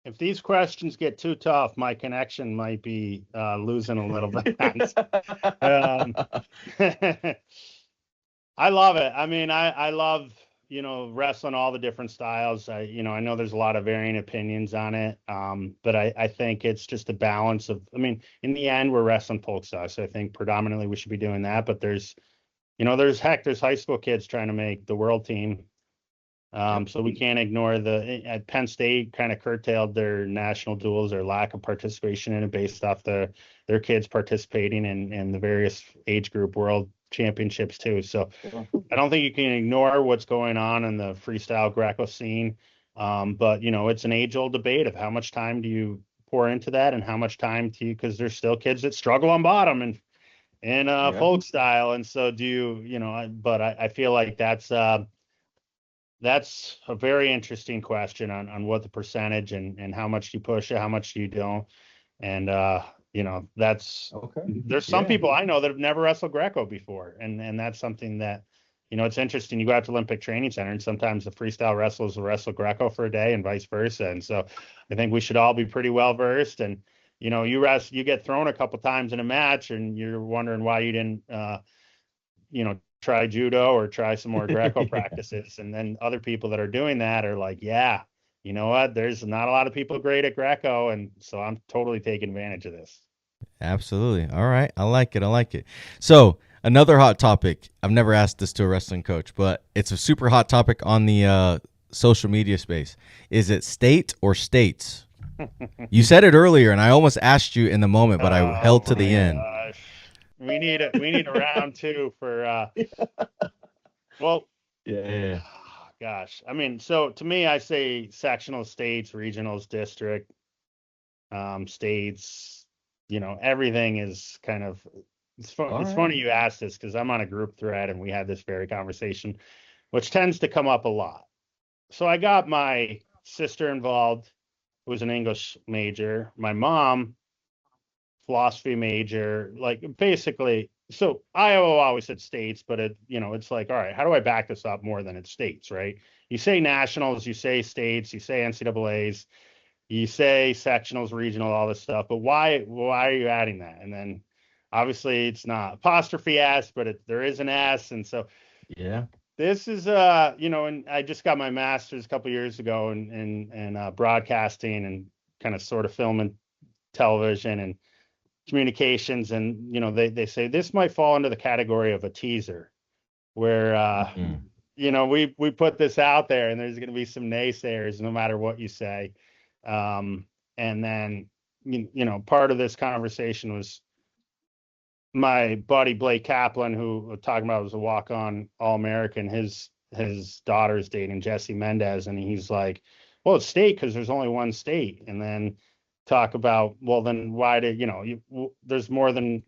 If these questions get too tough, my connection might be losing a little bit. I love it. I mean, I love, wrestling all the different styles. I know there's a lot of varying opinions on it. But I think it's just a balance of, in the end, we're wrestling folk style. So I think predominantly we should be doing that. But there's high school kids trying to make the world team. So we can't ignore at Penn State kind of curtailed their national duels or lack of participation in it based off their kids participating in the various age group world championships too. So I don't think you can ignore what's going on in the freestyle Greco scene. But it's an age old debate of how much time do you pour into that and how much time because there's still kids that struggle on bottom and folk style. And so but I feel like that's a very interesting question on what the percentage and how much you push it, how much you don't. And, there's some people I know that have never wrestled Greco before. And that's something that, it's interesting. You go out to Olympic Training Center and sometimes the freestyle wrestlers will wrestle Greco for a day and vice versa. And so I think we should all be pretty well versed. And, you get thrown a couple times in a match and you're wondering why you didn't, try judo or try some more Greco practices. And then other people that are doing that are like, yeah, you know what? There's not a lot of people great at Greco. And so I'm totally taking advantage of this. Absolutely. All right. I like it. So another hot topic. I've never asked this to a wrestling coach, but it's a super hot topic on the social media space. Is it state or states? You said it earlier, and I almost asked you in the moment, but I held to the end. We need a round two for well, yeah. Gosh. So to me, I say sectional, states, regionals, district, states, everything is kind of, it's funny you asked this because I'm on a group thread and we had this very conversation, which tends to come up a lot. So I got my sister involved, who was an English major, my mom, philosophy major, like basically. So Iowa always said states, but it's like, all right, how do I back this up more than it's states, right? You say nationals, you say states, you say NCAAs, you say sectionals, regional, all this stuff, but why are you adding that? And then obviously it's not apostrophe S, but there is an S. And so this is and I just got my master's a couple years ago in broadcasting and kind of sort of film and television and communications. And they say this might fall into the category of a teaser where we put this out there and there's going to be some naysayers no matter what you say. And then part of this conversation was my buddy Blake Kaplan, who talking about was a walk-on All-American. His daughter's dating Jesse Mendez, and he's like, well, it's state because there's only one state. And then talk about, well, then why did there's more than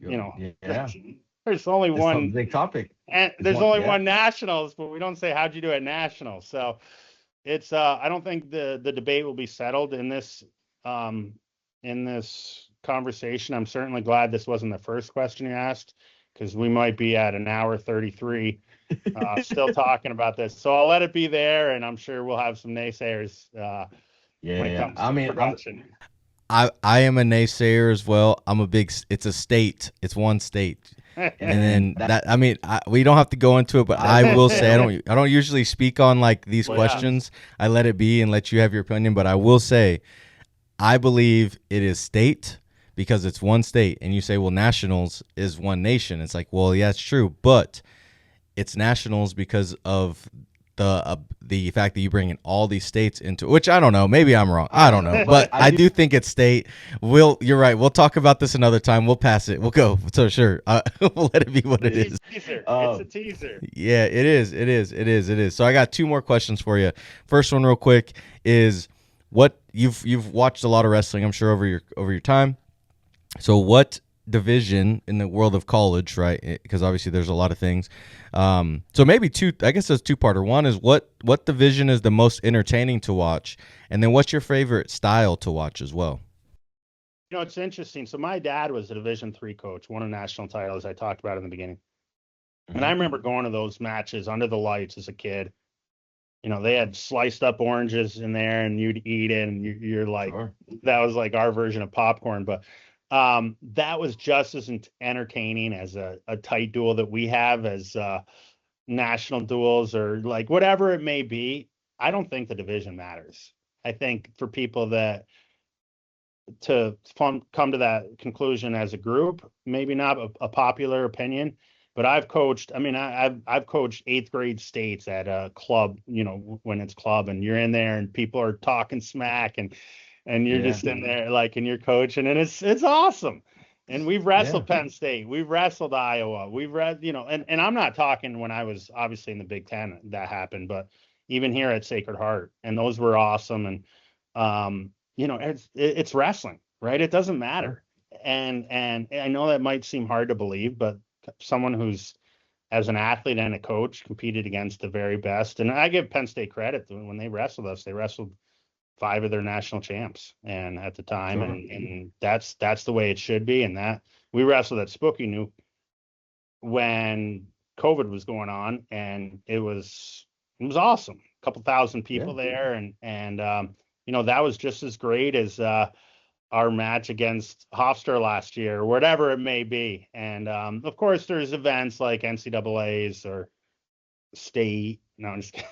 there's only one big topic, and there's only one nationals, but we don't say how'd you do at nationals. So it's I don't think the debate will be settled in this conversation. I'm certainly glad this wasn't the first question you asked, because we might be at an hour 33 still talking about this. So I'll let it be there, and I'm sure we'll have some naysayers when it comes to production. I am a naysayer as well. It's a state. It's one state. And then we don't have to go into it, but I will say I don't usually speak on like these questions. Yeah. I let it be and let you have your opinion, but I will say I believe it is state because it's one state. And you say, well, nationals is one nation. It's like, well, yeah, it's true, but it's nationals because of the fact that you bring in all these states into, which I don't know, maybe I'm wrong, I don't know, but I do think it's state. You're right. We'll talk about this another time. We'll pass it. We'll go. So sure, we'll let it be what it is. It's a teaser. Yeah, it is. So I got two more questions for you. First one, real quick, is what you've watched a lot of wrestling, I'm sure, over your time. So what division in the world of college, right? Because obviously there's a lot of things. So maybe two. I guess it's two-parter. One is what division is the most entertaining to watch, and then what's your favorite style to watch as well? It's interesting. So my dad was a Division III coach, won a national title, as I talked about in the beginning. And I remember going to those matches under the lights as a kid. They had sliced up oranges in there, and you'd eat it, and you're like, sure. That was like our version of popcorn. But that was just as entertaining as a tight duel that we have as national duels or like whatever it may be. I don't think the division matters. I think for people that to come to that conclusion as a group, maybe not a popular opinion, but I've coached. I mean, I've coached 8th grade states at a club. When it's club and you're in there and people are talking smack and you're just in there and you're coaching, and it's awesome. And we've wrestled Penn State, we've wrestled Iowa, we've and I'm not talking when I was obviously in the Big Ten that happened, but even here at Sacred Heart, and those were awesome. And it's wrestling, right? It doesn't matter. And I know that might seem hard to believe, but someone who's as an athlete and a coach competed against the very best, and I give Penn State credit when they wrestled us. They wrestled 5 of their national champs, and at the time, sure. and that's the way it should be. And that we wrestled at Spokane when COVID was going on, and it was awesome. A couple thousand people there, and that was just as great as our match against Hofstra last year, or whatever it may be. And of course, there's events like NCAAs or state. No, I'm just kidding.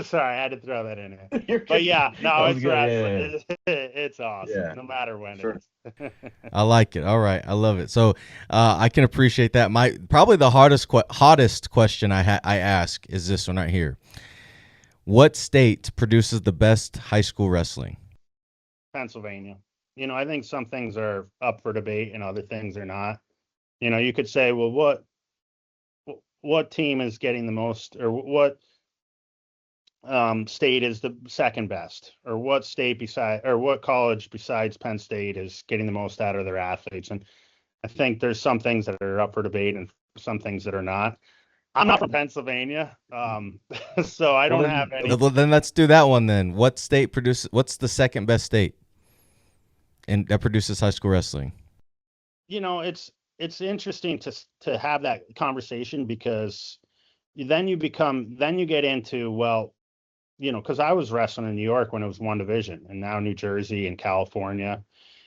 Sorry, I had to throw that in there. But yeah, no, it's wrestling. It's awesome, no matter when. Sure. It is. I like it. All right, I love it. So I can appreciate that. Probably the hottest question I ask is this one right here. What state produces the best high school wrestling? Pennsylvania. I think some things are up for debate and other things are not. You could say, well, what team is getting the most, or what state is the second best, or what college besides Penn State is getting the most out of their athletes? And I think there's some things that are up for debate and some things that are not. I'm not from Pennsylvania, so I don't have any. Well, then let's do that one then. What's the second best state and that produces high school wrestling? It's interesting to have that conversation, because then you get into, because I was wrestling in New York when it was one division, and now New Jersey and California,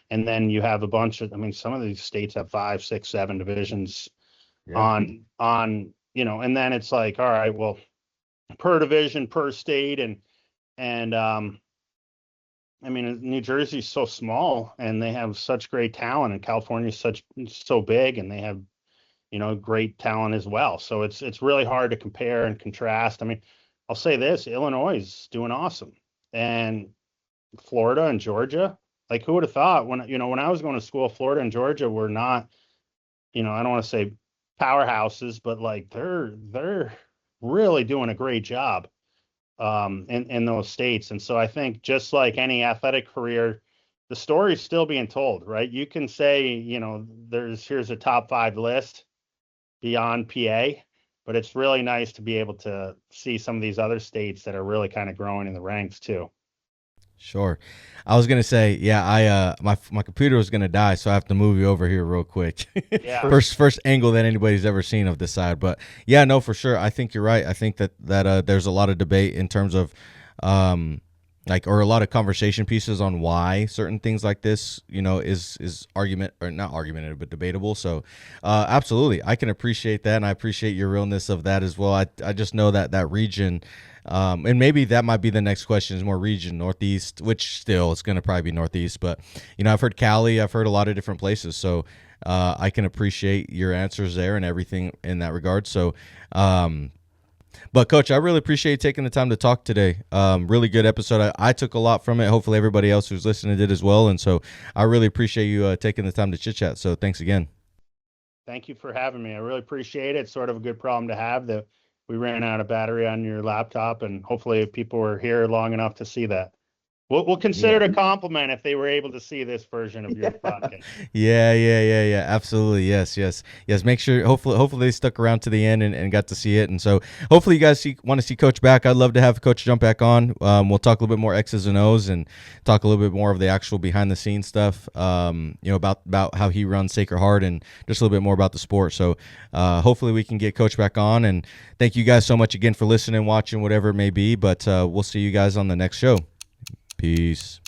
and then you have a bunch of, some of these states have 5, 6, 7 divisions on and then it's like, all right, well, per division, per state, and New Jersey's so small and they have such great talent, and California's so big and they have, great talent as well. So it's really hard to compare and contrast. I'll say this, Illinois is doing awesome, and Florida and Georgia, like who would have thought when I was going to school, Florida and Georgia were not, I don't want to say powerhouses, but like they're really doing a great job in those states. And so I think just like any athletic career, the story's still being told, right? You can say, here's a top 5 list beyond PA, but it's really nice to be able to see some of these other states that are really kind of growing in the ranks too. Sure. I was gonna say, my computer was gonna die, so I have to move you over here real quick. Yeah. First angle that anybody's ever seen of this side, but yeah, no, for sure. I think you're right. I think that there's a lot of debate in terms of or a lot of conversation pieces on why certain things like this, is argument or not argumentative, but debatable. So absolutely, I can appreciate that, and I appreciate your realness of that as well. I just know that region. And maybe that might be the next question, is more region, Northeast, which still it's going to probably be Northeast. But, I've heard Cali, I've heard a lot of different places. So I can appreciate your answers there and everything in that regard. So, but Coach, I really appreciate you taking the time to talk today. Really good episode. I took a lot from it. Hopefully everybody else who's listening did as well. And so I really appreciate you taking the time to chit chat. So thanks again. Thank you for having me. I really appreciate it. It's sort of a good problem to have that we ran out of battery on your laptop, and hopefully people were here long enough to see that. We'll consider it a compliment if they were able to see this version of your podcast. Yeah. Absolutely. Yes. Make sure. Hopefully they stuck around to the end and got to see it. And so hopefully you guys want to see Coach back. I'd love to have Coach jump back on. We'll talk a little bit more X's and O's and talk a little bit more of the actual behind the scenes stuff. About how he runs Sacred Heart and just a little bit more about the sport. So hopefully we can get Coach back on. And thank you guys so much again for listening, watching, whatever it may be. But we'll see you guys on the next show. Peace.